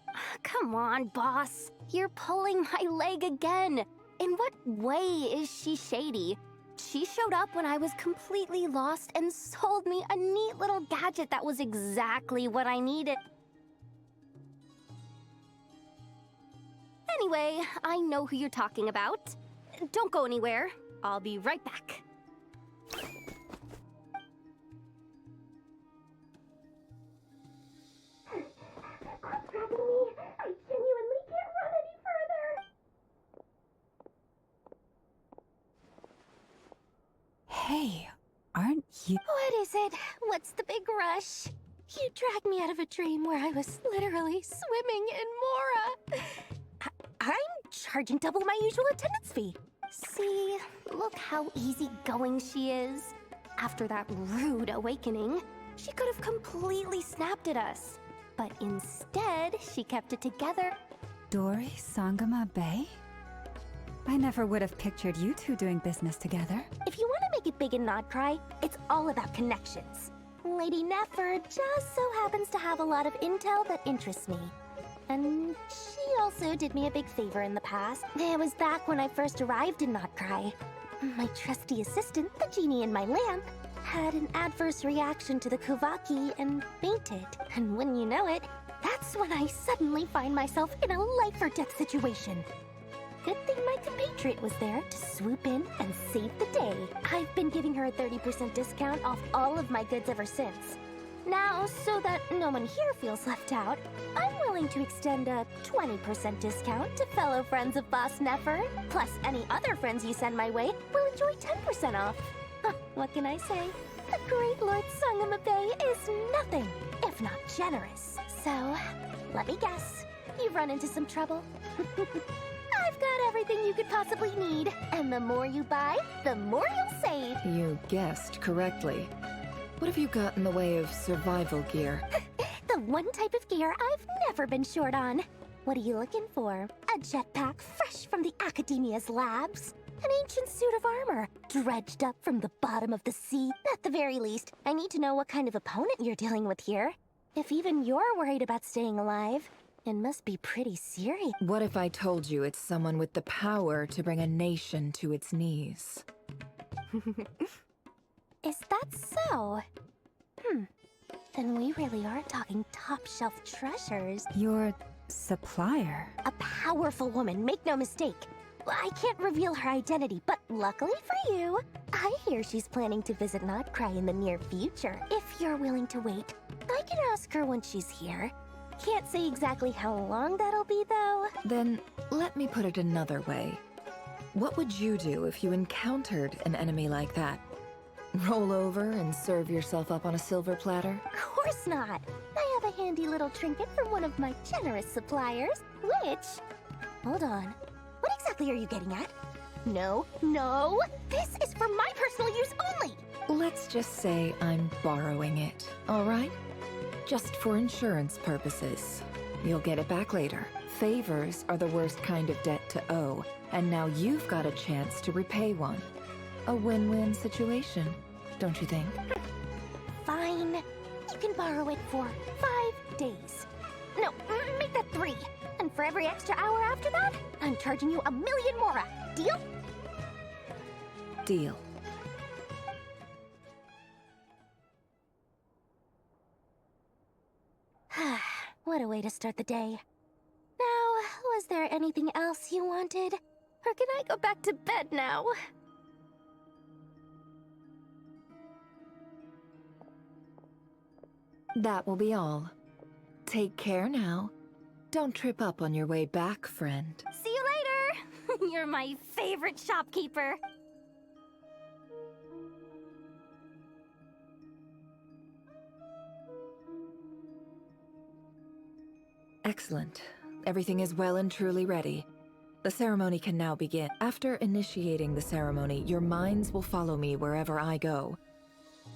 Come on, boss. You're pulling my leg again. In what way is she shady? She showed up when I was completely lost and sold me a neat little gadget that was exactly what I needed. Anyway, I know who you're talking about. Don't go anywhere. I'll be right back. I genuinely can't run any further. Hey, aren't you... What is it? What's the big rush? You dragged me out of a dream where I was literally swimming in Mora. I'm charging double my usual attendance fee. See, look how easygoing she is. After that rude awakening, she could have completely snapped at us. But instead, she kept it together. Dori Sangama Bay? I never would have pictured you two doing business together. If you want to make it big in Nodcry, it's all about connections. Lady Nefer just so happens to have a lot of intel that interests me. And she also did me a big favor in the past. It was back when I first arrived in Nodcry. My trusty assistant, the genie in my lamp, had an adverse reaction to the Kuvaki and fainted. And when you know it, that's when I suddenly find myself in a life-or-death situation. Good thing my compatriot was there to swoop in and save the day. I've been giving her a 30% discount off all of my goods ever since. Now, so that no one here feels left out, I'm willing to extend a 20% discount to fellow friends of Boss Nefer. Plus, any other friends you send my way will enjoy 10% off. Huh, what can I say? The great Lord Sangama Bay is nothing if not generous. So, let me guess. You've run into some trouble? I've got everything everything you could possibly need. And the more you buy, the more you'll save. You guessed correctly. What have you got in the way of survival gear? The one type of gear I've never been short on. What are you looking for? A jetpack fresh from the Academia's labs? An ancient suit of armor, dredged up from the bottom of the sea? At the very least, I need to know what kind of opponent you're dealing with here. If even you're worried about staying alive, it must be pretty serious. What if I told you it's someone with the power to bring a nation to its knees? Is that so? Then we really are talking top-shelf treasures. Your supplier? A powerful woman, make no mistake. I can't reveal her identity, but luckily for you, I hear she's planning to visit Notcry in the near future. If you're willing to wait, I can ask her when she's here. Can't say exactly how long that'll be, though. Then, let me put it another way. What would you do if you encountered an enemy like that? Roll over and serve yourself up on a silver platter? Of course not. I have a handy little trinket from one of my generous suppliers, which... Hold on. What exactly are you getting at? No, no! This is for my personal use only! Let's just say I'm borrowing it, all right? Just for insurance purposes. You'll get it back later. Favors are the worst kind of debt to owe, and now you've got a chance to repay one. A win-win situation, don't you think? Fine. You can borrow it for 5 days. No, make that 3. And for every extra hour after that, I'm charging you 1,000,000 mora. Deal? Deal. What a way to start the day. Now, was there anything else you wanted? Or can I go back to bed now? That will be all. Take care now. Don't trip up on your way back, friend. See you later! You're my favorite shopkeeper. Excellent. Everything is well and truly ready. The ceremony can now begin. After initiating the ceremony, your minds will follow me wherever I go.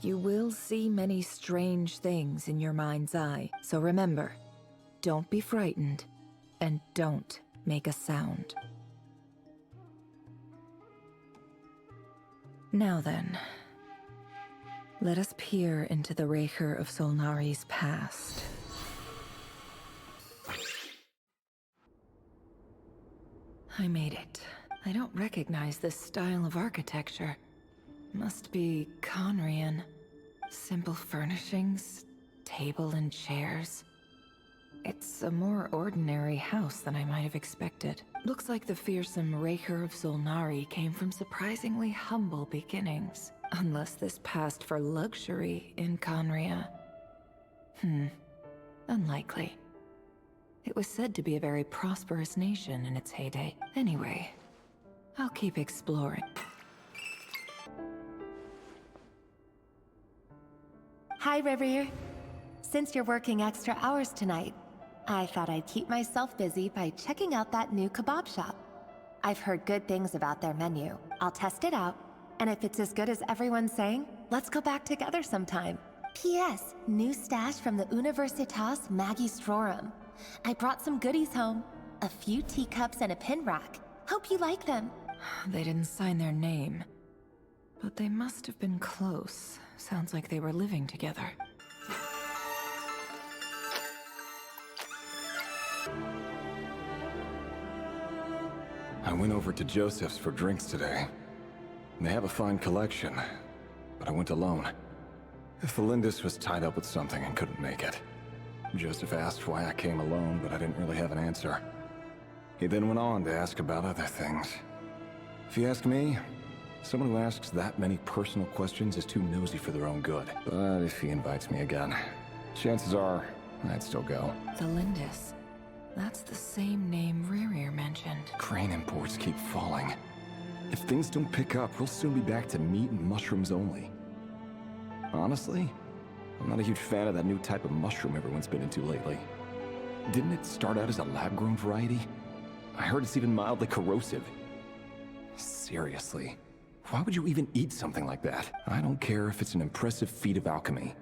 You will see many strange things in your mind's eye. So remember, don't be frightened, and don't make a sound. Now then, let us peer into the Racher of Solnari's past. I made it. I don't recognize this style of architecture. Must be Kahenri'ah. Simple furnishings, table and chairs. It's a more ordinary house than I might have expected. Looks like the fearsome Racher of Solnari came from surprisingly humble beginnings. Unless this passed for luxury in Kahenri'ah. Unlikely. It was said to be a very prosperous nation in its heyday. Anyway, I'll keep exploring. Hi, Rerir. Since you're working extra hours tonight, I thought I'd keep myself busy by checking out that new kebab shop. I've heard good things about their menu. I'll test it out, and if it's as good as everyone's saying, let's go back together sometime. P.S. New stash from the Universitas Magistrorum. I brought some goodies home. A few teacups and a pin rack. Hope you like them. They didn't sign their name, but they must have been close. Sounds like they were living together. I went over to Joseph's for drinks today. They have a fine collection, but I went alone. Felindus was tied up with something and couldn't make it. Joseph asked why I came alone, but I didn't really have an answer. He then went on to ask about other things. If you ask me, someone who asks that many personal questions is too nosy for their own good. But if he invites me again, chances are I'd still go. Felindus. That's the same name Rerir mentioned. Crane imports keep falling. If things don't pick up, we'll soon be back to meat and mushrooms only. Honestly, I'm not a huge fan of that new type of mushroom everyone's been into lately. Didn't it start out as a lab-grown variety? I heard it's even mildly corrosive. Seriously, why would you even eat something like that? I don't care if it's an impressive feat of alchemy.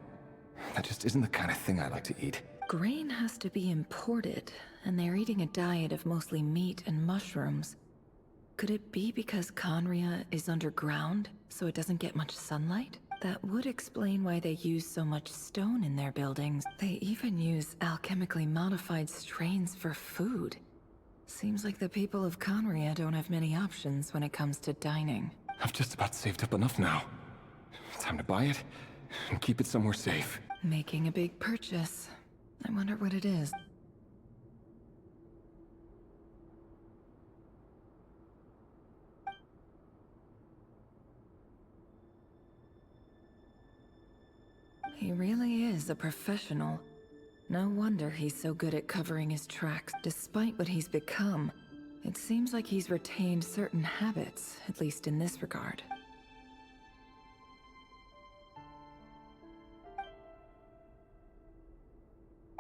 That just isn't the kind of thing I like to eat. Grain has to be imported, and they're eating a diet of mostly meat and mushrooms. Could it be because Kahenri'ah is underground, so it doesn't get much sunlight? That would explain why they use so much stone in their buildings. They even use alchemically modified strains for food. Seems like the people of Kahenri'ah don't have many options when it comes to dining. I've just about saved up enough now. Time to buy it and keep it somewhere safe. Making a big purchase. I wonder what it is. He really is a professional. No wonder he's so good at covering his tracks. Despite what he's become, it seems like he's retained certain habits, at least in this regard.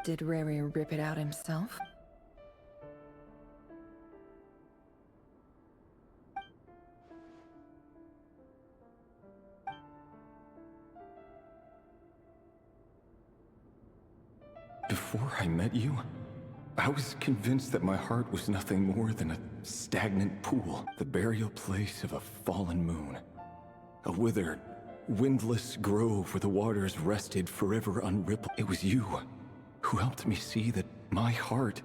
Did Rerir rip it out himself? Before I met you, I was convinced that my heart was nothing more than a stagnant pool, the burial place of a fallen moon. A withered, windless grove where the waters rested forever unrippled. It was you who helped me see that my heart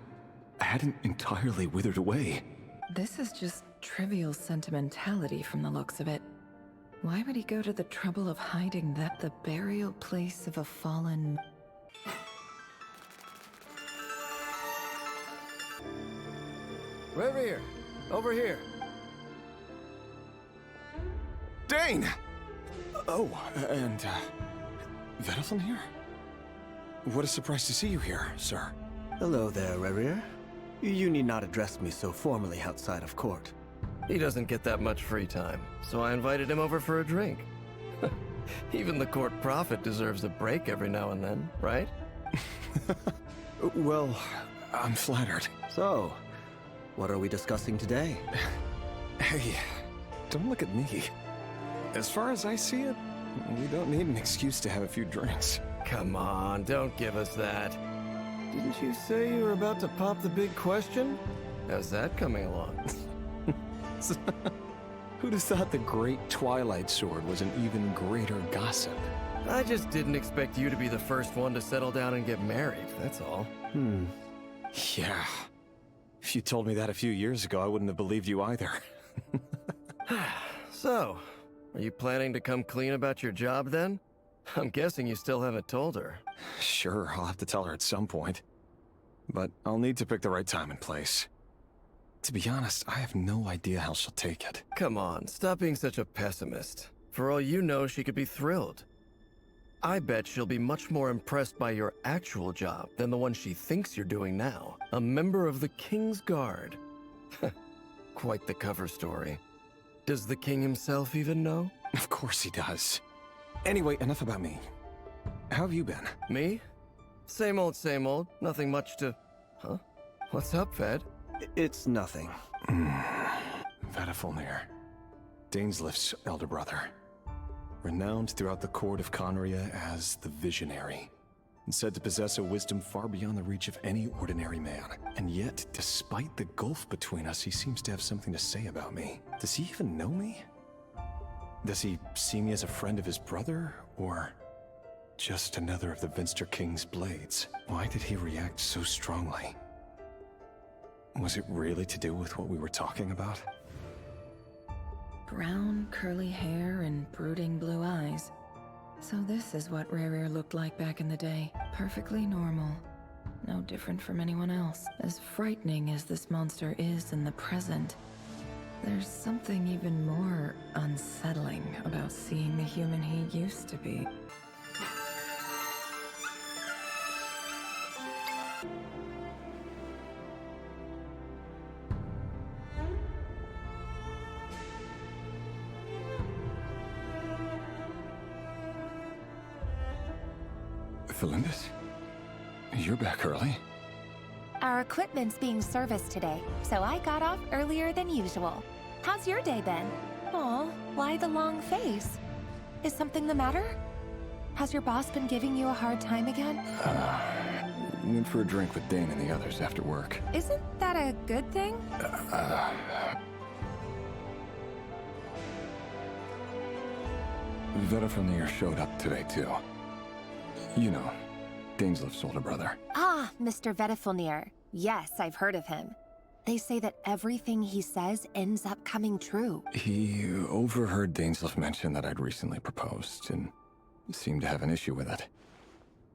hadn't entirely withered away. This is just trivial sentimentality from the looks of it. Why would he go to the trouble of hiding that the burial place of a fallen... Rerir, over here. Dane! Oh, and, Vedalfin here? What a surprise to see you here, sir. Hello there, Rerir. You need not address me so formally outside of court. He doesn't get that much free time, so I invited him over for a drink. Even the court prophet deserves a break every now and then, right? Well, I'm flattered. So, what are we discussing today? Hey, don't look at me. As far as I see it, we don't need an excuse to have a few drinks. Come on, don't give us that. Didn't you say you were about to pop the big question? How's that coming along? Who'd have thought the great Twilight Sword was an even greater gossip? I just didn't expect you to be the first one to settle down and get married, that's all. Yeah. If you told me that a few years ago, I wouldn't have believed you either. So, are you planning to come clean about your job then? I'm guessing you still haven't told her. Sure, I'll have to tell her at some point. But I'll need to pick the right time and place. To be honest, I have no idea how she'll take it. Come on, stop being such a pessimist. For all you know, she could be thrilled. I bet she'll be much more impressed by your actual job than the one she thinks you're doing now. A member of the King's Guard. Quite the cover story. Does the king himself even know? Of course he does. Anyway, enough about me. How have you been? Me? Same old, same old. Nothing much to... Huh? What's up, Ved? It's nothing. Vedalfin, Dainslift's elder brother. Renowned throughout the court of Kahenri'ah as the Visionary, and said to possess a wisdom far beyond the reach of any ordinary man. And yet, despite the gulf between us, he seems to have something to say about me. Does he even know me? Does he see me as a friend of his brother, or just another of the Venster King's blades? Why did he react so strongly? Was it really to do with what we were talking about? Brown, curly hair and brooding blue eyes. So this is what Rerir looked like back in the day. Perfectly normal. No different from anyone else. As frightening as this monster is in the present, there's something even more unsettling about seeing the human he used to be. Felindis? You're back early. Our equipment's being serviced today, so I got off earlier than usual. How's your day been? Aw, why the long face? Is something the matter? Has your boss been giving you a hard time again? Went for a drink with Dane and the others after work. Isn't that a good thing? Venefilnir showed up today, too. You know, Daneslif's older brother. Ah, Mr. Venefilnir. Yes, I've heard of him. They say that everything he says ends up coming true. He overheard Daneslif mention that I'd recently proposed, and seemed to have an issue with it.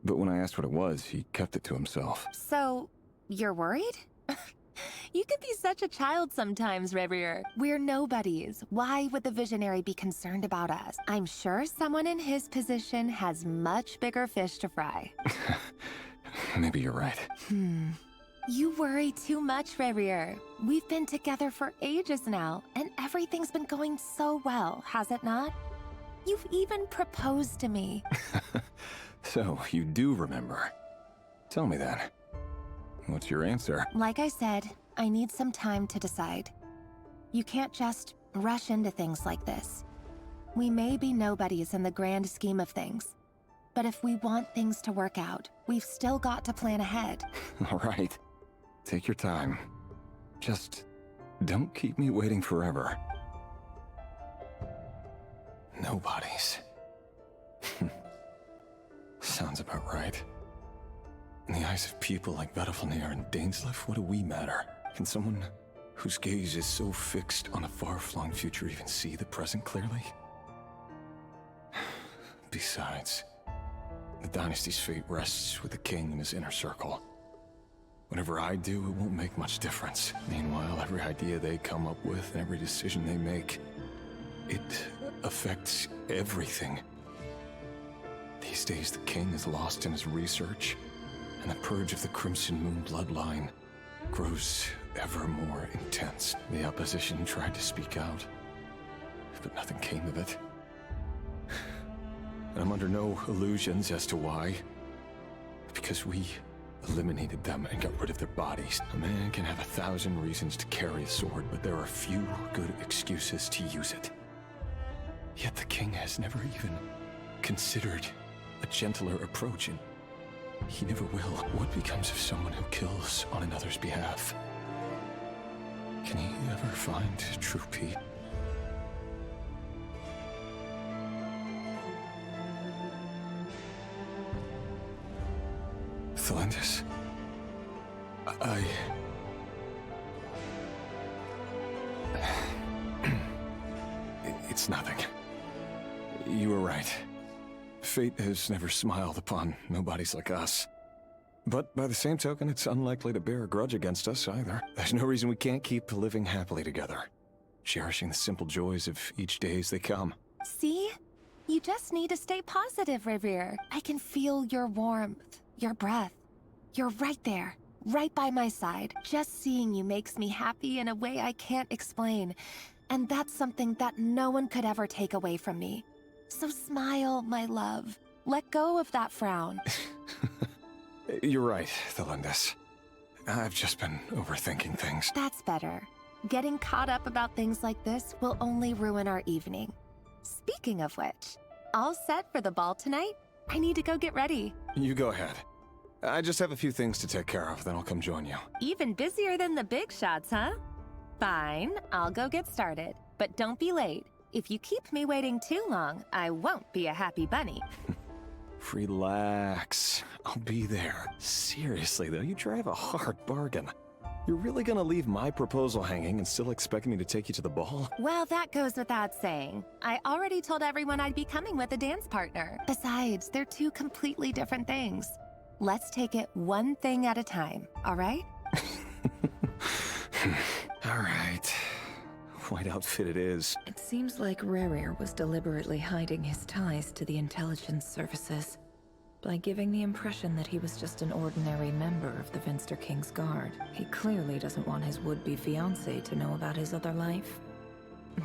But when I asked what it was, he kept it to himself. So, you're worried? You can be such a child sometimes, Rerir. We're nobodies. Why would the Visionary be concerned about us? I'm sure someone in his position has much bigger fish to fry. Maybe you're right. You worry too much, Rerir. We've been together for ages now, and everything's been going so well, has it not? You've even proposed to me. So, you do remember. Tell me then. What's your answer? Like I said, I need some time to decide. You can't just rush into things like this. We may be nobodies in the grand scheme of things, but if we want things to work out, we've still got to plan ahead. All right. Take your time. Just don't keep me waiting forever. Nobodies. Sounds about right. In the eyes of people like Venefilnir and Daneslif, what do we matter? Can someone whose gaze is so fixed on a far-flung future even see the present clearly? Besides, the dynasty's fate rests with the king and his inner circle. Whatever I do, it won't make much difference. Meanwhile, every idea they come up with and every decision they make, it affects everything. These days, the king is lost in his research, and the purge of the Crimson Moon bloodline grows ever more intense. The opposition tried to speak out, but nothing came of it. And I'm under no illusions as to why. Because we eliminated them and got rid of their bodies. A man can have 1,000 reasons to carry a sword, but there are few good excuses to use it. Yet the king has never even considered a gentler approach, and he never will. What becomes of someone who kills on another's behalf? Can he ever find true peace? Thelindis, It's nothing. You were right. Fate has never smiled upon nobodies like us. But by the same token, it's unlikely to bear a grudge against us either. There's no reason we can't keep living happily together, cherishing the simple joys of each day as they come. See? You just need to stay positive, Rerir. I can feel your warmth, your breath. You're right there, right by my side. Just seeing you makes me happy in a way I can't explain. And that's something that no one could ever take away from me. So smile, my love. Let go of that frown. You're right, Thelindis. I've just been overthinking things. That's better. Getting caught up about things like this will only ruin our evening. Speaking of which, all set for the ball tonight? I need to go get ready. You go ahead. I just have a few things to take care of, then I'll come join you. Even busier than the big shots, huh? Fine, I'll go get started. But don't be late. If you keep me waiting too long, I won't be a happy bunny. Relax. I'll be there. Seriously, though, you drive a hard bargain. You're really gonna leave my proposal hanging and still expect me to take you to the ball? Well, that goes without saying. I already told everyone I'd be coming with a dance partner. Besides, they're two completely different things. Let's take it one thing at a time, all right? All right. White outfit it is. It seems like Rerir was deliberately hiding his ties to the intelligence services by giving the impression that he was just an ordinary member of the Finster King's Guard. He clearly doesn't want his would-be fiancé to know about his other life.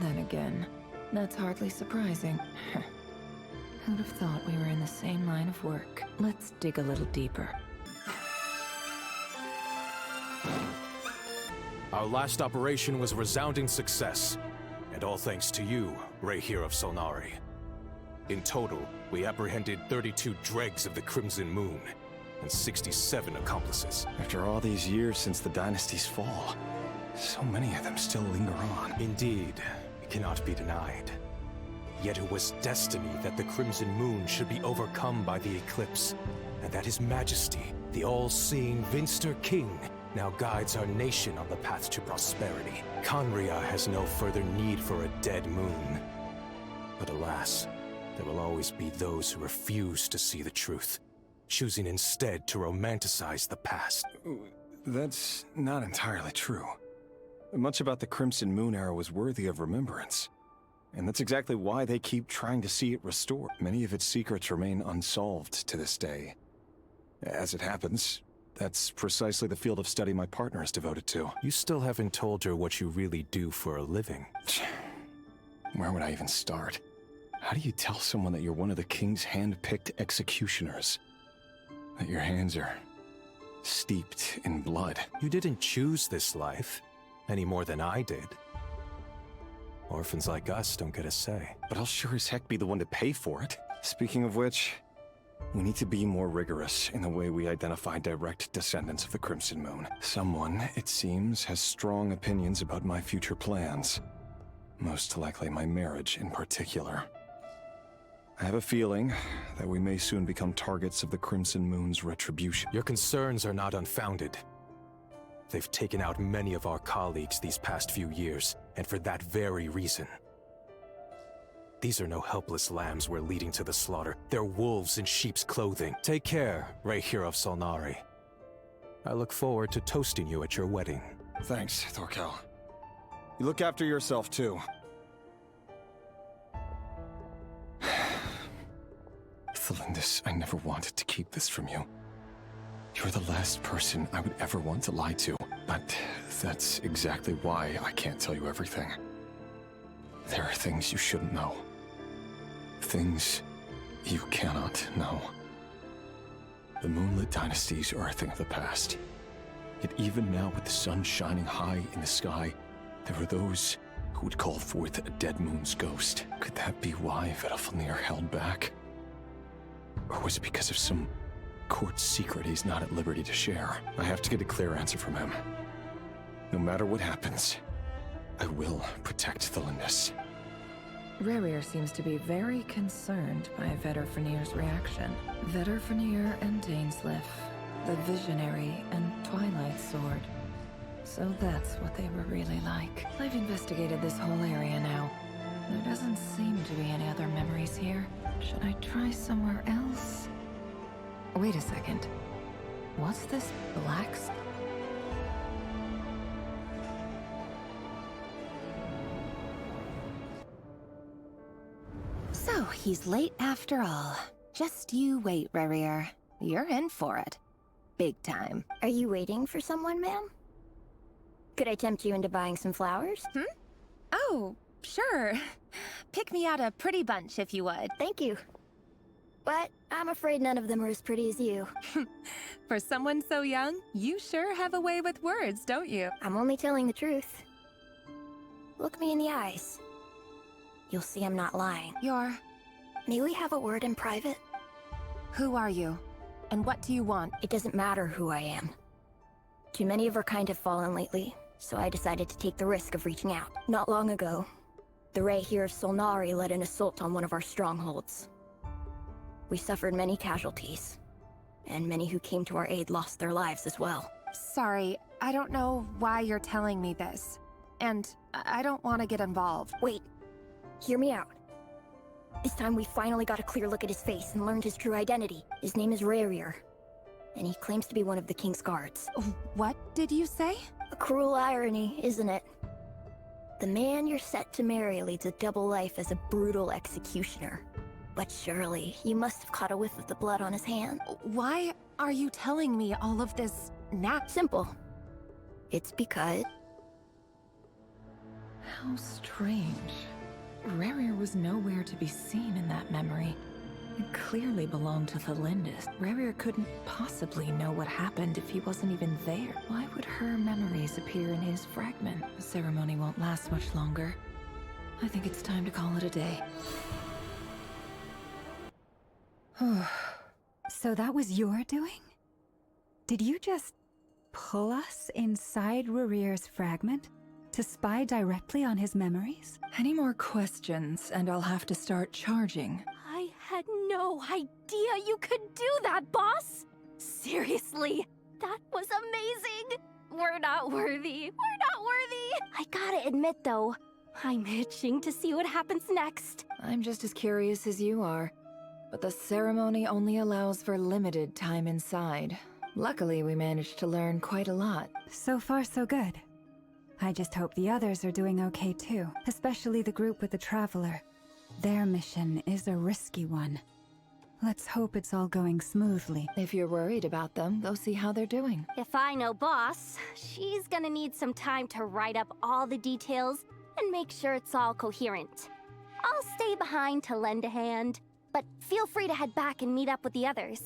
Then again, that's hardly surprising. Who'd have thought we were in the same line of work? Let's dig a little deeper. Our last operation was a resounding success, and all thanks to you, Racher of Solnari. In total, we apprehended 32 dregs of the Crimson Moon, and 67 accomplices. After all these years since the dynasty's fall, so many of them still linger on. Indeed, it cannot be denied. Yet it was destiny that the Crimson Moon should be overcome by the eclipse, and that His Majesty, the all-seeing Vinster King, now guides our nation on the path to prosperity. Kahenri'ah has no further need for a dead moon. But alas, there will always be those who refuse to see the truth, choosing instead to romanticize the past. That's not entirely true. Much about the Crimson Moon era was worthy of remembrance. And that's exactly why they keep trying to see it restored. Many of its secrets remain unsolved to this day. As it happens, that's precisely the field of study my partner is devoted to. You still haven't told her what you really do for a living. Where would I even start? How do you tell someone that you're one of the king's hand-picked executioners? That your hands are steeped in blood? You didn't choose this life, any more than I did. Orphans like us don't get a say. But I'll sure as heck be the one to pay for it. Speaking of which, we need to be more rigorous in the way we identify direct descendants of the Crimson Moon. Someone, it seems, has strong opinions about my future plans. Most likely my marriage in particular. I have a feeling that we may soon become targets of the Crimson Moon's retribution. Your concerns are not unfounded. They've taken out many of our colleagues these past few years, and for that very reason. These are no helpless lambs we're leading to the slaughter. They're wolves in sheep's clothing. Take care, Racher of Solnari. I look forward to toasting you at your wedding. Thanks, Thorkel. You look after yourself, too. Thelindis, I never wanted to keep this from you. You're the last person I would ever want to lie to, but that's exactly why I can't tell you everything. There are things you shouldn't know. Things you cannot know. The moonlit dynasties are a thing of the past. Yet even now, with the sun shining high in the sky, there are those who would call forth a dead moon's ghost. Could that be why Vedalfnir held back? Or was it because of some court secret he's not at liberty to share? I have to get a clear answer from him. No matter what happens, I will protect Thelindis. Rerir seems to be very concerned by Vedalfnir's reaction. Vedalfnir and Dainsleif, the Visionary and Twilight Sword. So that's what they were really like. I've investigated this whole area now. There doesn't seem to be any other memories here. Should I try somewhere else? Wait a second. What's this black... So, he's late after all. Just you wait, Rerir. You're in for it. Big time. Are you waiting for someone, ma'am? Could I tempt you into buying some flowers? Oh, sure. Pick me out a pretty bunch if you would. Thank you. But I'm afraid none of them are as pretty as you. For someone so young, you sure have a way with words, don't you? I'm only telling the truth. Look me in the eyes. You'll see I'm not lying. May we have a word in private? Who are you? And what do you want? It doesn't matter who I am. Too many of our kind have fallen lately, so I decided to take the risk of reaching out. Not long ago, the Racher of Solnari led an assault on one of our strongholds. We suffered many casualties, and many who came to our aid lost their lives as well. Sorry, I don't know why you're telling me this. And I don't want to get involved. Wait, hear me out. This time we finally got a clear look at his face and learned his true identity. His name is Rerir, and he claims to be one of the King's guards. What did you say? A cruel irony, isn't it? The man you're set to marry leads a double life as a brutal executioner. But surely, you must have caught a whiff of the blood on his hand. Why are you telling me all of this now? Simple. It's because... How strange. Rerir was nowhere to be seen in that memory. It clearly belonged to Thelindis. Rerir couldn't possibly know what happened if he wasn't even there. Why would her memories appear in his fragment? The ceremony won't last much longer. I think it's time to call it a day. So that was your doing? Did you just pull us inside Rerir's fragment to spy directly on his memories? Any more questions, and I'll have to start charging. I had no idea you could do that, boss! Seriously, that was amazing! We're not worthy. We're not worthy! I gotta admit, though, I'm itching to see what happens next. I'm just as curious as you are, but the ceremony only allows for limited time inside. Luckily, we managed to learn quite a lot. So far, so good. I just hope the others are doing okay too, especially the group with the Traveler. Their mission is a risky one. Let's hope it's all going smoothly. If you're worried about them, go see how they're doing. If I know boss, she's gonna need some time to write up all the details and make sure it's all coherent. I'll stay behind to lend a hand, but feel free to head back and meet up with the others.